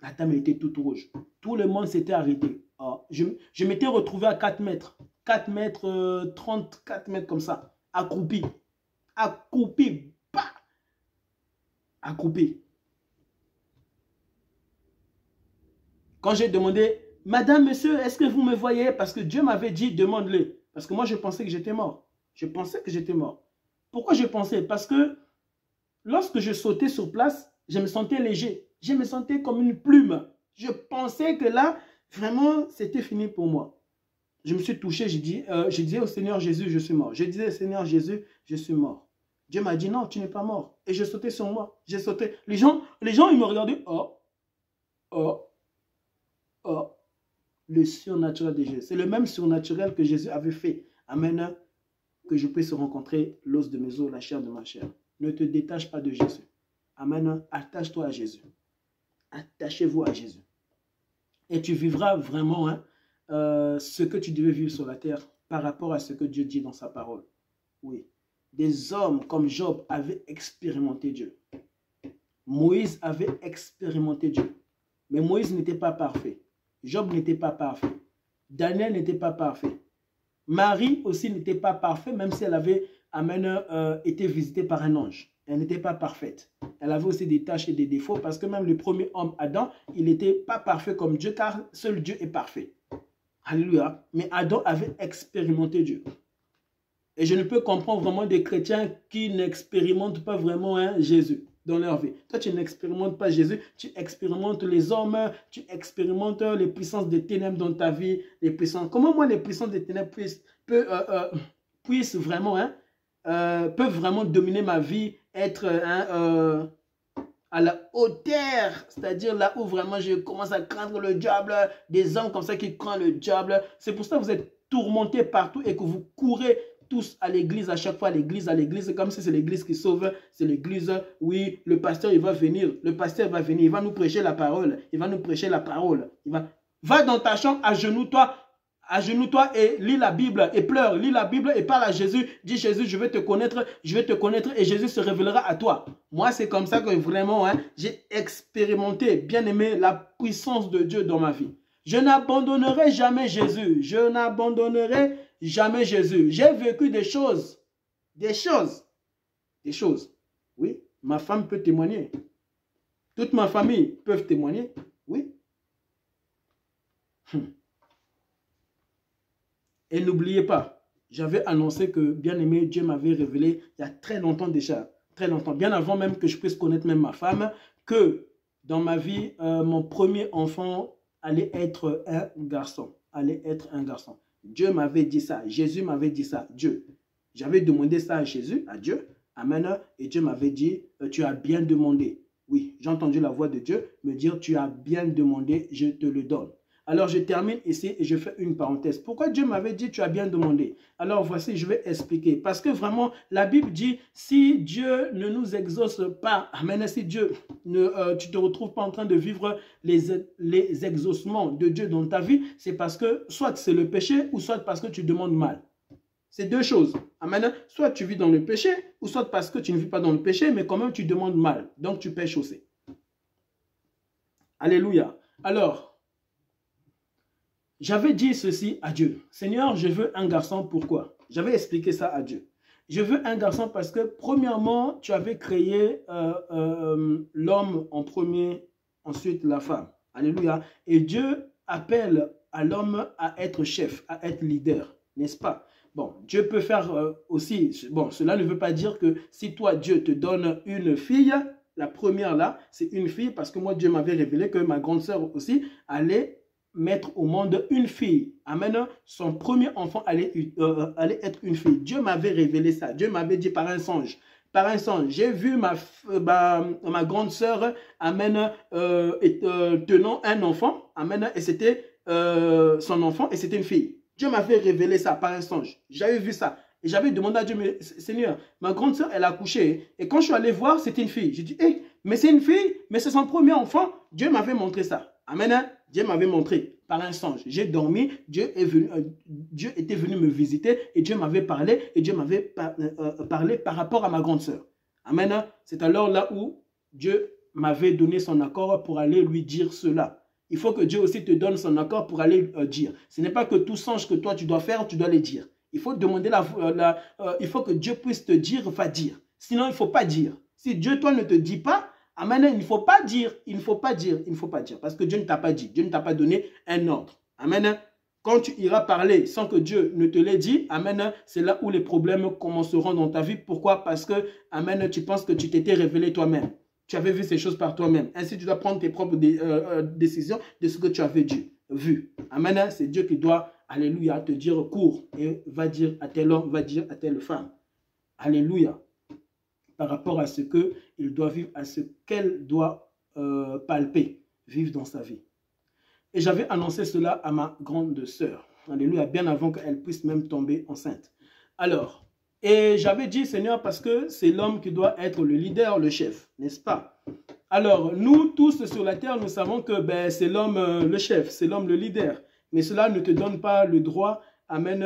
La dame était toute rouge. Tout le monde s'était arrêté. Je m'étais retrouvé à 4 mètres. 4 mètres 30, 4 mètres comme ça. Accroupi. Accroupi. Bah. Accroupi. Quand j'ai demandé, Madame, monsieur, est-ce que vous me voyez? Parce que Dieu m'avait dit, demande-le. Parce que moi, je pensais que j'étais mort. Je pensais que j'étais mort. Pourquoi je pensais? Parce que lorsque je sautais sur place, je me sentais léger. Je me sentais comme une plume. Je pensais que là, vraiment, c'était fini pour moi. Je me suis touché, je disais au Seigneur Jésus, je suis mort. Je disais au Seigneur Jésus, je suis mort. Dieu m'a dit, non, tu n'es pas mort. Et je sautais sur moi. J'ai sauté. Les gens, ils me regardaient. Le surnaturel de Jésus. C'est le même surnaturel que Jésus avait fait. Amen. Que je puisse rencontrer l'os de mes os, la chair de ma chair. Ne te détache pas de Jésus. Amen. Attache-toi à Jésus. Attachez-vous à Jésus. Et tu vivras vraiment ce que tu devais vivre sur la terre par rapport à ce que Dieu dit dans sa parole. Oui. Des hommes comme Job avaient expérimenté Dieu. Moïse avait expérimenté Dieu. Mais Moïse n'était pas parfait. Job n'était pas parfait. Daniel n'était pas parfait. Marie aussi n'était pas parfaite, même si elle avait été visitée par un ange. Elle n'était pas parfaite. Elle avait aussi des tâches et des défauts parce que même le premier homme, Adam, il n'était pas parfait comme Dieu car seul Dieu est parfait. Alléluia. Mais Adam avait expérimenté Dieu. Et je ne peux comprendre vraiment des chrétiens qui n'expérimentent pas vraiment Jésus dans leur vie. Toi, tu n'expérimentes pas Jésus, tu expérimentes les hommes, tu expérimentes les puissances des ténèbres dans ta vie. Comment moi, les puissances des ténèbres puissent vraiment, peuvent vraiment dominer ma vie, être à la hauteur, c'est-à-dire là où vraiment je commence à craindre le diable, des hommes comme ça qui craignent le diable. C'est pour ça que vous êtes tourmentés partout et que vous courez tous à l'église, à chaque fois à l'église, comme si c'est l'église qui sauve, c'est l'église, oui, le pasteur il va venir, il va nous prêcher la parole, va dans ta chambre, agenouille-toi et lis la Bible et pleure, lis la Bible et parle à Jésus, dis Jésus, je vais te connaître et Jésus se révélera à toi. Moi c'est comme ça que vraiment j'ai expérimenté, bien aimé, la puissance de Dieu dans ma vie. Je n'abandonnerai jamais Jésus, jamais Jésus. J'ai vécu des choses. Oui, ma femme peut témoigner. Toute ma famille peut témoigner. Oui. Et n'oubliez pas, j'avais annoncé que, bien aimé, Dieu m'avait révélé il y a très longtemps déjà, très longtemps, bien avant même que je puisse connaître même ma femme, que dans ma vie, mon premier enfant allait être un garçon. Allait être un garçon. Dieu m'avait dit ça. Jésus m'avait dit ça. Dieu. J'avais demandé ça à Jésus, à Dieu. Amen. Et Dieu m'avait dit, tu as bien demandé. Oui, j'ai entendu la voix de Dieu me dire, tu as bien demandé, je te le donne. Alors, je termine ici et je fais une parenthèse. Pourquoi Dieu m'avait dit, tu as bien demandé? Alors, voici, je vais expliquer. Parce que vraiment, la Bible dit, si Dieu ne nous exauce pas, amen, si Dieu, tu ne te retrouves pas en train de vivre les exaucements de Dieu dans ta vie, c'est parce que soit c'est le péché ou soit parce que tu demandes mal. C'est deux choses. Amen. Soit tu vis dans le péché, ou soit parce que tu ne vis pas dans le péché, mais quand même tu demandes mal. Donc tu pèches aussi. Alléluia. Alors, j'avais dit ceci à Dieu. Seigneur, je veux un garçon. Pourquoi? J'avais expliqué ça à Dieu. Je veux un garçon parce que, premièrement, tu avais créé l'homme en premier, ensuite la femme. Alléluia. Et Dieu appelle à l'homme à être chef, à être leader, n'est-ce pas? Bon, Dieu peut faire aussi, bon, cela ne veut pas dire que si toi, Dieu te donne une fille, la première là, c'est une fille, parce que moi, Dieu m'avait révélé que ma grande sœur aussi allait mettre au monde une fille. Amen. Son premier enfant allait être une fille. Dieu m'avait révélé ça. Dieu m'avait dit par un songe. Par un songe, j'ai vu ma grande sœur, amen, tenant un enfant, amen, et c'était son enfant, et c'était une fille. Dieu m'avait révélé ça par un songe. J'avais vu ça. Et j'avais demandé à Dieu, mais Seigneur, ma grande sœur, elle a accouché. Et quand je suis allé voir, c'était une fille. J'ai dit, hey, mais c'est une fille, mais c'est son premier enfant. Dieu m'avait montré ça. Amen. Dieu m'avait montré par un songe. J'ai dormi, Dieu était venu me visiter et Dieu m'avait parlé et Dieu m'avait parlé par rapport à ma grande sœur. Amen. C'est alors là où Dieu m'avait donné son accord pour aller lui dire cela. Il faut que Dieu aussi te donne son accord pour aller dire. Ce n'est pas que tout songe que toi tu dois faire, tu dois les dire. Il faut demander il faut que Dieu puisse te dire, va dire. Sinon, il ne faut pas dire. Si Dieu, toi, ne te dit pas, amen, il ne faut pas dire, il ne faut pas dire, il ne faut pas dire. Parce que Dieu ne t'a pas dit, Dieu ne t'a pas donné un ordre. Amen. Quand tu iras parler sans que Dieu ne te l'ait dit, amen, c'est là où les problèmes commenceront dans ta vie. Pourquoi? Parce que, amen, tu penses que tu t'étais révélé toi-même. Tu avais vu ces choses par toi-même. Ainsi, tu dois prendre tes propres décisions de ce que tu avais vu. Amen. C'est Dieu qui doit, alléluia, te dire cours et va dire à tel homme, va dire à telle femme. Alléluia. Par rapport à ce qu'il doit vivre, à ce qu'elle doit palper, vivre dans sa vie. Et j'avais annoncé cela à ma grande sœur. Alléluia, bien avant qu'elle puisse même tomber enceinte. Alors, et j'avais dit, Seigneur, parce que c'est l'homme qui doit être le leader, le chef, n'est-ce pas? Alors, nous tous sur la terre, nous savons que c'est l'homme le chef, c'est l'homme le leader. Mais cela ne te donne pas le droit, amen,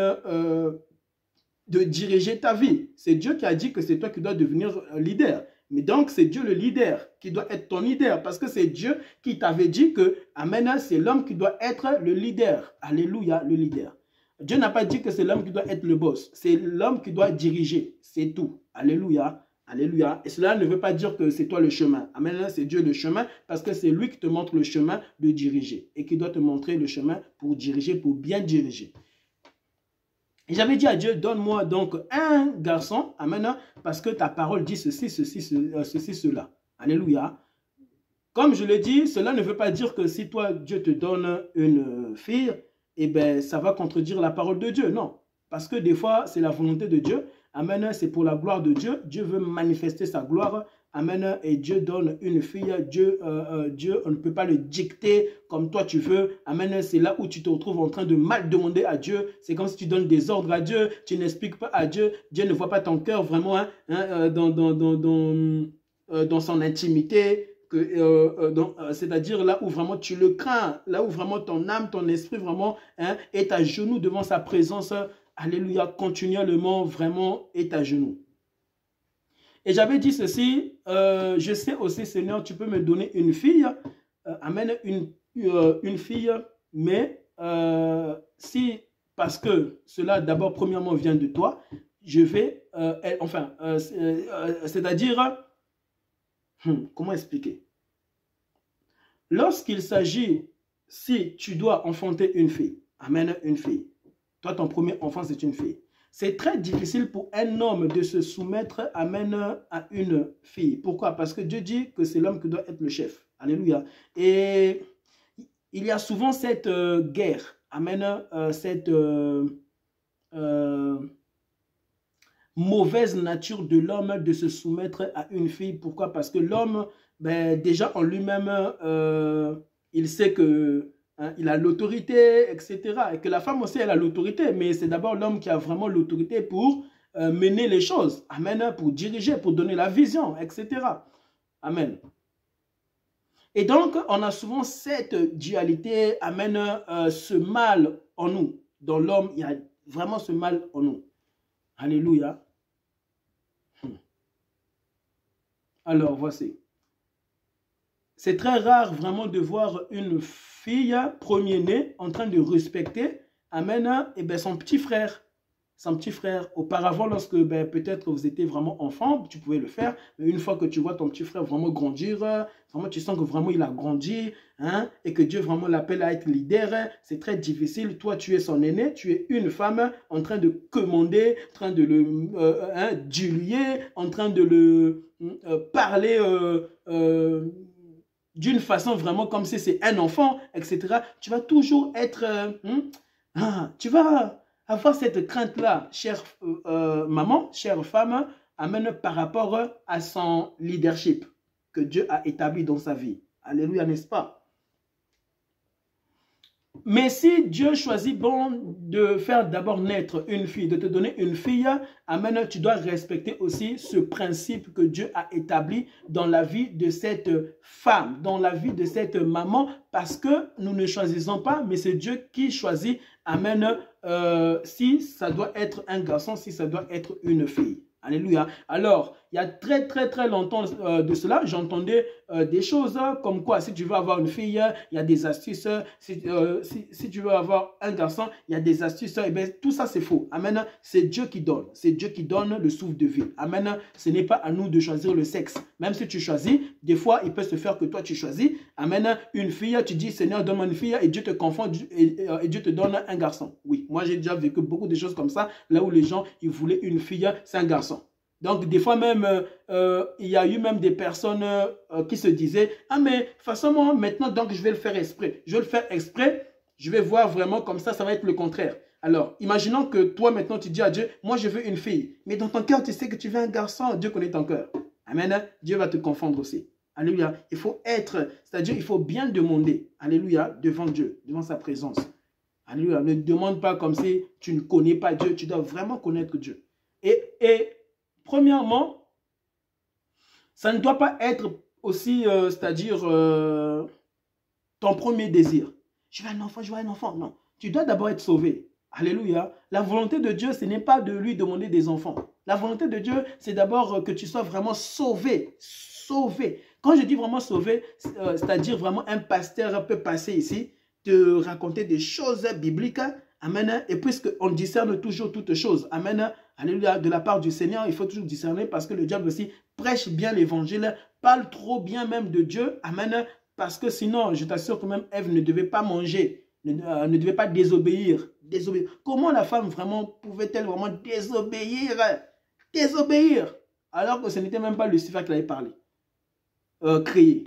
de diriger ta vie. C'est Dieu qui a dit que c'est toi qui dois devenir leader. Mais donc, c'est Dieu le leader qui doit être ton leader. Parce que c'est Dieu qui t'avait dit que, amen, c'est l'homme qui doit être le leader. Alléluia, le leader. Dieu n'a pas dit que c'est l'homme qui doit être le boss. C'est l'homme qui doit diriger. C'est tout. Alléluia. Alléluia. Et cela ne veut pas dire que c'est toi le chemin. Amen. C'est Dieu le chemin parce que c'est lui qui te montre le chemin de diriger. Et qui doit te montrer le chemin pour diriger, pour bien diriger. Et j'avais dit à Dieu, donne-moi donc un garçon. Amen. Parce que ta parole dit ceci, cela. Alléluia. Comme je l'ai dit, cela ne veut pas dire que si toi, Dieu te donne une fille, eh bien, ça va contredire la parole de Dieu. Non. Parce que des fois, c'est la volonté de Dieu. Amen. C'est pour la gloire de Dieu. Dieu veut manifester sa gloire. Amen. Et Dieu donne une fille. Dieu, on ne peut pas le dicter comme toi tu veux. Amen. C'est là où tu te retrouves en train de mal demander à Dieu. C'est comme si tu donnes des ordres à Dieu. Tu n'expliques pas à Dieu. Dieu ne voit pas ton cœur vraiment dans son intimité. C'est-à-dire là où vraiment tu le crains, là où vraiment ton âme, ton esprit vraiment est à genoux devant sa présence, alléluia, continuellement vraiment est à genoux. Et j'avais dit ceci, je sais aussi Seigneur, tu peux me donner une fille, amen, une fille, mais si, parce que cela d'abord premièrement vient de toi, je vais, c'est-à-dire, comment expliquer? Lorsqu'il s'agit, si tu dois enfanter une fille, amen, une fille. Toi, ton premier enfant, c'est une fille. C'est très difficile pour un homme de se soumettre, amen, à une fille. Pourquoi? Parce que Dieu dit que c'est l'homme qui doit être le chef. Alléluia. Et il y a souvent cette guerre, amen, cette mauvaise nature de l'homme de se soumettre à une fille. Pourquoi? Parce que l'homme, ben, déjà en lui-même, il sait que hein, il a l'autorité, etc. Et que la femme aussi, elle a l'autorité, mais c'est d'abord l'homme qui a vraiment l'autorité pour mener les choses. Amen, pour diriger, pour donner la vision, etc. Amen. Et donc, on a souvent cette dualité, amen, ce mal en nous. Dans l'homme, il y a vraiment ce mal en nous. Alléluia. Alors, voici. C'est très rare vraiment de voir une fille premier-née en train de respecter, amen, et ben, son petit frère. Son petit frère. Auparavant, lorsque ben, peut-être vous étiez vraiment enfant, tu pouvais le faire. Mais une fois que tu vois ton petit frère vraiment grandir, vraiment tu sens que vraiment il a grandi, hein, et que Dieu vraiment l'appelle à être leader, c'est très difficile. Toi, tu es son aîné, tu es une femme en train de commander, en train de le diluer, en train de le parler d'une façon vraiment comme si c'est un enfant, etc. Tu vas toujours être... tu vas avoir cette crainte-là, chère maman, chère femme, amène par rapport à son leadership que Dieu a établi dans sa vie. Alléluia, n'est-ce pas? Mais si Dieu choisit bon de faire d'abord naître une fille, de te donner une fille, amen, tu dois respecter aussi ce principe que Dieu a établi dans la vie de cette femme, dans la vie de cette maman, parce que nous ne choisissons pas, mais c'est Dieu qui choisit, amen, si ça doit être un garçon, si ça doit être une fille. Alléluia. Alors, il y a très longtemps de cela, j'entendais des choses comme quoi, si tu veux avoir une fille, il y a des astuces. Si tu veux avoir un garçon, il y a des astuces. Et bien, tout ça, c'est faux. Amen. C'est Dieu qui donne. C'est Dieu qui donne le souffle de vie. Amen. Ce n'est pas à nous de choisir le sexe. Même si tu choisis, des fois, il peut se faire que toi, tu choisis. Amen. Une fille, tu dis, Seigneur, donne-moi une fille, et Dieu te confond et Dieu te donne un garçon. Oui, moi, j'ai déjà vécu beaucoup de choses comme ça, là où les gens, ils voulaient une fille, c'est un garçon. Donc, des fois même, il y a eu même des personnes qui se disaient « Ah, mais de toute façon, moi, maintenant, donc, je vais le faire exprès. Je vais le faire exprès, je vais voir vraiment comme ça va être le contraire. » Alors, imaginons que toi, maintenant, tu dis à Dieu « Moi, je veux une fille. » Mais dans ton cœur, tu sais que tu veux un garçon. Dieu connaît ton cœur. Amen. Dieu va te confondre aussi. Alléluia. Il faut être, c'est-à-dire, il faut bien demander. Alléluia. Devant Dieu, devant sa présence. Alléluia. Ne demande pas comme si tu ne connais pas Dieu. Tu dois vraiment connaître Dieu. Et premièrement, ça ne doit pas être aussi, c'est-à-dire, ton premier désir. Je veux un enfant, je veux un enfant. Non, tu dois d'abord être sauvé. Alléluia. La volonté de Dieu, ce n'est pas de lui demander des enfants. La volonté de Dieu, c'est d'abord que tu sois vraiment sauvé. Sauvé. Quand je dis vraiment sauvé, c'est-à-dire vraiment un pasteur peut passer ici, te raconter des choses bibliques. Amen. Et puisqu'on discerne toujours toutes choses. Amen. Alléluia. De la part du Seigneur, il faut toujours discerner parce que le diable aussi prêche bien l'évangile, parle trop bien même de Dieu. Amen. Parce que sinon, je t'assure que même Ève ne devait pas manger, ne devait pas désobéir. Comment la femme vraiment pouvait-elle vraiment désobéir? Désobéir. Alors que ce n'était même pas Lucifer qui l'avait parlé, créé.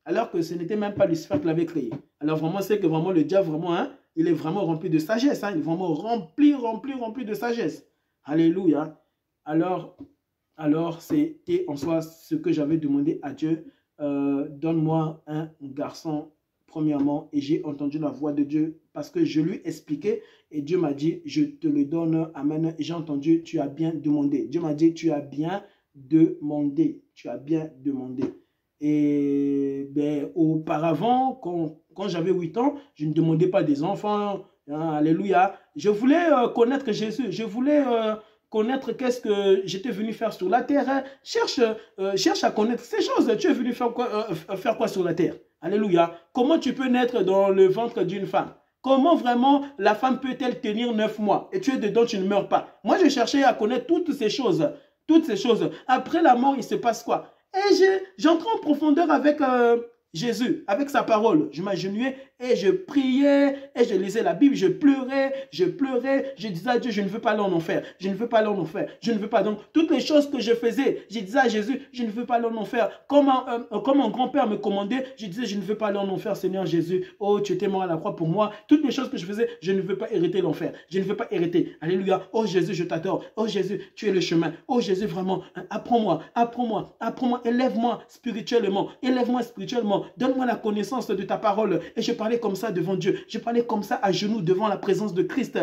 Alors que ce n'était même pas Lucifer qui l'avait créé. Alors vraiment, c'est que vraiment le diable, vraiment, hein, il est vraiment rempli de sagesse. Hein, il est vraiment rempli de sagesse. Alléluia. Alors c'était en soi ce que j'avais demandé à Dieu. Donne-moi un garçon, premièrement. Et j'ai entendu la voix de Dieu parce que je lui expliquais. Et Dieu m'a dit, je te le donne. Amen. Et j'ai entendu, tu as bien demandé. Dieu m'a dit, tu as bien demandé. Tu as bien demandé. Et ben, auparavant, quand j'avais 8 ans, je ne demandais pas des enfants. Hein, alléluia. Je voulais connaître Jésus. Je voulais connaître qu'est-ce que j'étais venu faire sur la terre. Hein. Cherche à connaître ces choses. Tu es venu faire quoi sur la terre? Alléluia. Comment tu peux naître dans le ventre d'une femme? Comment vraiment la femme peut-elle tenir 9 mois? Et tu es dedans, tu ne meurs pas. Moi, je cherchais à connaître toutes ces choses. Toutes ces choses. Après la mort, il se passe quoi? Et j'entrais en profondeur avec Jésus, avec sa parole. Je m'agenouillais et je priais, et je lisais la Bible, je pleurais, je disais à Dieu, je ne veux pas aller en enfer, je ne veux pas aller en enfer, je ne veux pas. Donc, toutes les choses que je faisais, je disais à Jésus, je ne veux pas aller en enfer. Comme mon grand-père me commandait, je disais, je ne veux pas aller en enfer, Seigneur Jésus. Oh, tu étais mort à la croix pour moi. Toutes les choses que je faisais, je ne veux pas hériter l'enfer. Je ne veux pas hériter. Alléluia. Oh Jésus, je t'adore. Oh Jésus, tu es le chemin. Oh Jésus, vraiment, apprends-moi, apprends-moi, apprends-moi, élève-moi spirituellement, donne-moi la connaissance de ta parole. Et je parlais comme ça devant Dieu. Je parlais comme ça à genoux devant la présence de Christ.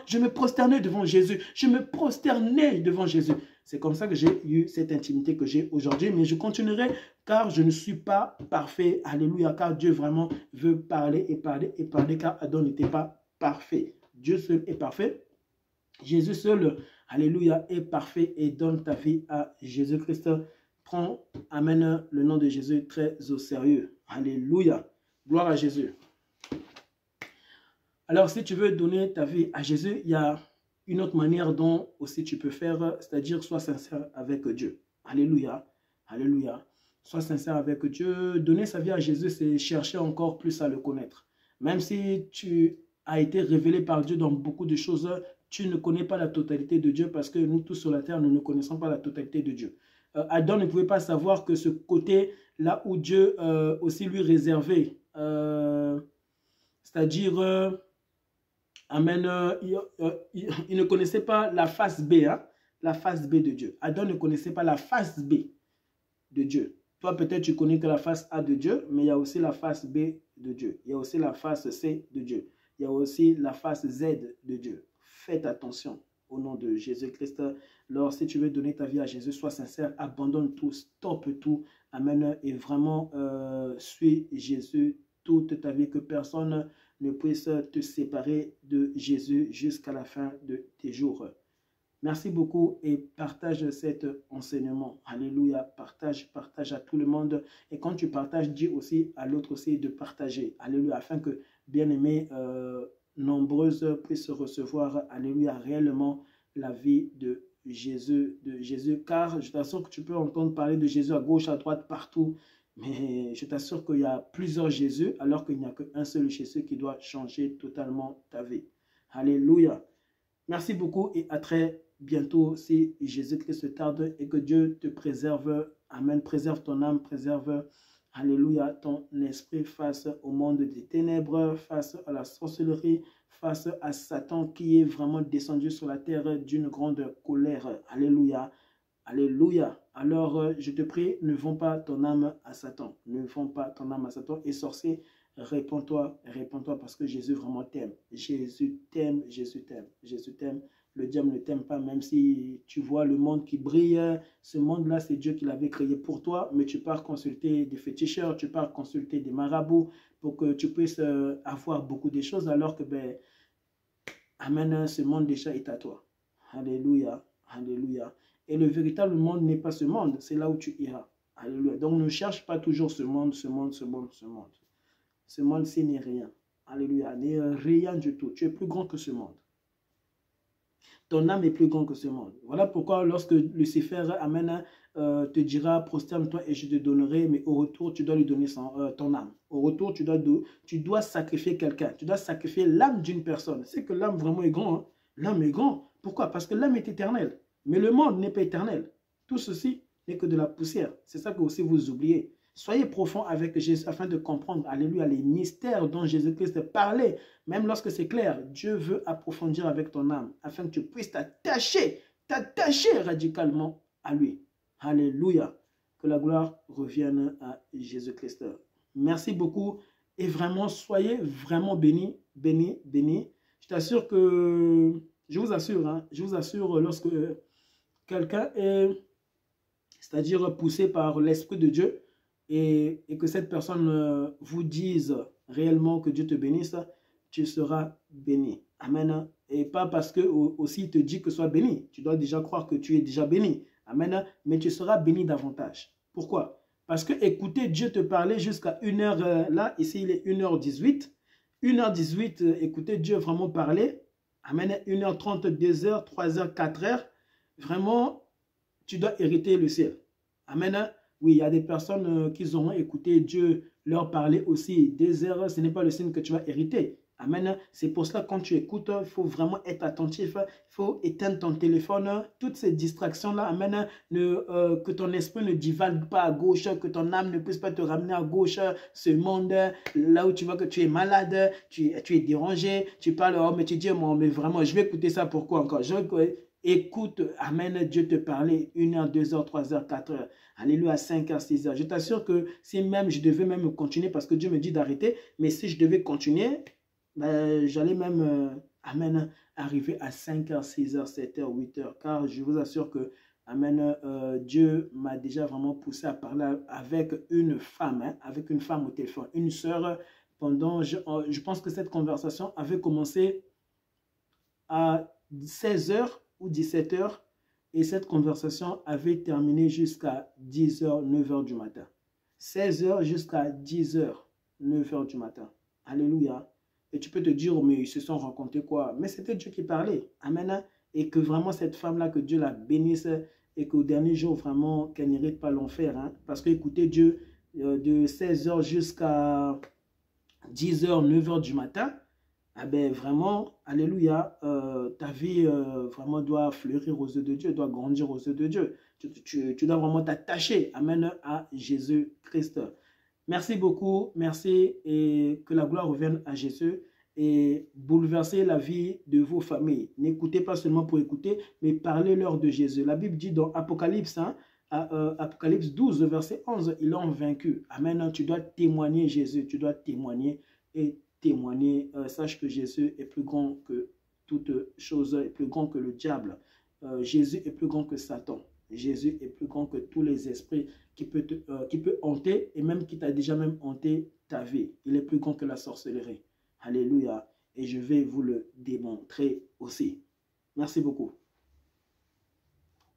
Je me prosternais devant Jésus. Je me prosternais devant Jésus. C'est comme ça que j'ai eu cette intimité que j'ai aujourd'hui. Mais je continuerai car je ne suis pas parfait. Alléluia. Car Dieu vraiment veut parler et parler et parler car Adam n'était pas parfait. Dieu seul est parfait. Jésus seul, alléluia, est parfait et donne ta vie à Jésus-Christ. Prends, amène le nom de Jésus très au sérieux. Alléluia. Gloire à Jésus. Alors, si tu veux donner ta vie à Jésus, il y a une autre manière dont aussi tu peux faire, c'est-à-dire sois sincère avec Dieu. Alléluia. Alléluia. Sois sincère avec Dieu. Donner sa vie à Jésus, c'est chercher encore plus à le connaître. Même si tu as été révélé par Dieu dans beaucoup de choses, tu ne connais pas la totalité de Dieu parce que nous tous sur la terre, nous ne connaissons pas la totalité de Dieu. Adam ne pouvait pas savoir que ce côté là où Dieu aussi lui réservait, c'est-à-dire, amen, il ne connaissait pas la face B, hein, la face B de Dieu. Adam ne connaissait pas la face B de Dieu. Toi, peut-être, tu connais que la face A de Dieu, mais il y a aussi la face B de Dieu. Il y a aussi la face C de Dieu. Il y a aussi la face Z de Dieu. Faites attention au nom de Jésus-Christ. Alors, si tu veux donner ta vie à Jésus, sois sincère, abandonne tout, stoppe tout. Amen. Et vraiment, suis Jésus toute ta vie, que personne ne puisse te séparer de Jésus jusqu'à la fin de tes jours. Merci beaucoup et partage cet enseignement. Alléluia. Partage à tout le monde. Et quand tu partages, dis aussi à l'autre aussi de partager. Alléluia. Afin que, bien-aimés, nombreuses puissent recevoir, alléluia, réellement la vie de Jésus. Car je t'assure que tu peux entendre parler de Jésus à gauche, à droite, partout. Mais je t'assure qu'il y a plusieurs Jésus, alors qu'il n'y a qu'un seul Jésus qui doit changer totalement ta vie. Alléluia. Merci beaucoup et à très bientôt si Jésus-Christ tarde et que Dieu te préserve. Amen. Préserve ton âme, préserve, alléluia, ton esprit face au monde des ténèbres, face à la sorcellerie, face à Satan qui est vraiment descendu sur la terre d'une grande colère. Alléluia. Alléluia. Alors, je te prie, ne vends pas ton âme à Satan. Ne vends pas ton âme à Satan. Et sorcier, réponds-toi parce que Jésus vraiment t'aime. Jésus t'aime, Jésus t'aime, Jésus t'aime. Le diable ne t'aime pas, même si tu vois le monde qui brille. Ce monde-là, c'est Dieu qui l'avait créé pour toi. Mais tu pars consulter des féticheurs, tu pars consulter des marabouts pour que tu puisses avoir beaucoup de choses alors que, amen, ce monde déjà est à toi. Alléluia, alléluia. Et le véritable monde n'est pas ce monde, c'est là où tu iras. Alléluia. Donc ne cherche pas toujours ce monde. Ce monde-ci n'est rien. Alléluia, n'est rien du tout. Tu es plus grand que ce monde. Ton âme est plus grande que ce monde. Voilà pourquoi lorsque Lucifer, amen, te dira, prosterne-toi et je te donnerai, mais au retour, tu dois lui donner ton âme. Au retour, tu dois sacrifier quelqu'un. Tu dois sacrifier l'âme d'une personne. C'est que l'âme vraiment est grand. Hein? L'âme est grand. Pourquoi? Parce que l'âme est éternelle. Mais le monde n'est pas éternel. Tout ceci n'est que de la poussière. C'est ça que aussi vous oubliez. Soyez profond avec Jésus afin de comprendre, alléluia, les mystères dont Jésus-Christ parlait. Même lorsque c'est clair, Dieu veut approfondir avec ton âme afin que tu puisses t'attacher radicalement à lui. Alléluia. Que la gloire revienne à Jésus-Christ. Merci beaucoup et vraiment, soyez vraiment bénis, bénis, bénis. Je t'assure que, je vous assure, lorsque quelqu'un est, c'est-à-dire poussé par l'Esprit de Dieu, et que cette personne vous dise réellement que Dieu te bénisse, tu seras béni. Amen. Et pas parce que aussi il te dit que sois béni. Tu dois déjà croire que tu es déjà béni. Amen. Mais tu seras béni davantage. Pourquoi? Parce que écouter Dieu te parler jusqu'à 1h, là, ici il est 1h18. 1h18, écouter Dieu vraiment parler. Amen. 1h30, 2h, 3h, 4h. Vraiment, tu dois hériter le ciel. Amen. Oui, il y a des personnes qui auront écouté Dieu leur parler aussi. Des erreurs, ce n'est pas le signe que tu vas hériter. Amen. C'est pour cela, quand tu écoutes, il faut vraiment être attentif. Il faut éteindre ton téléphone. Toutes ces distractions-là, amen, que ton esprit ne divague pas à gauche, que ton âme ne puisse pas te ramener à gauche. Ce monde, là où tu vois que tu es malade, tu es dérangé, tu parles, oh, mais tu dis, oh, mais vraiment, je vais écouter ça, pourquoi encore? Écoute, amen, Dieu te parlait 1 heure, 2 heures, 3 heures, 4 heures. Alléluia, 5 heures, 6 heures. Je t'assure que si même je devais même continuer, parce que Dieu me dit d'arrêter, mais si je devais continuer, ben, j'allais même, amen, arriver à 5 heures, 6 heures, 7 heures, 8 heures. Car je vous assure que, amen, Dieu m'a déjà vraiment poussé à parler avec une femme, hein, avec une femme au téléphone, une sœur. Pendant, je pense que cette conversation avait commencé à 16 heures ou 17 heures. Et cette conversation avait terminé jusqu'à 10 heures, 9 heures du matin. 16 heures jusqu'à 10 heures, 9 heures du matin. Alléluia. Et tu peux te dire, mais ils se sont rencontrés quoi? Mais c'était Dieu qui parlait. Amen. Et que vraiment cette femme-là, que Dieu la bénisse et qu'au dernier jour, vraiment, qu'elle n'hérite pas l'enfer. Hein? Parce que, écoutez, Dieu, de 16 heures jusqu'à 10 heures, 9 heures du matin, ah ben vraiment, alléluia, ta vie vraiment doit fleurir aux yeux de Dieu, doit grandir aux yeux de Dieu. Tu dois vraiment t'attacher, amen, à Jésus-Christ. Merci beaucoup, merci et que la gloire revienne à Jésus et bouleverser la vie de vos familles. N'écoutez pas seulement pour écouter, mais parlez-leur de Jésus. La Bible dit dans Apocalypse, hein, Apocalypse 12, verset 11, ils l'ont vaincu. Amen, tu dois témoigner Jésus, tu dois témoigner et témoigner. Sache que Jésus est plus grand que toute chose, est plus grand que le diable. Jésus est plus grand que Satan. Jésus est plus grand que tous les esprits qui peut hanter et même qui t'a déjà même hanté ta vie. Il est plus grand que la sorcellerie. Alléluia. Et je vais vous le démontrer aussi. Merci beaucoup.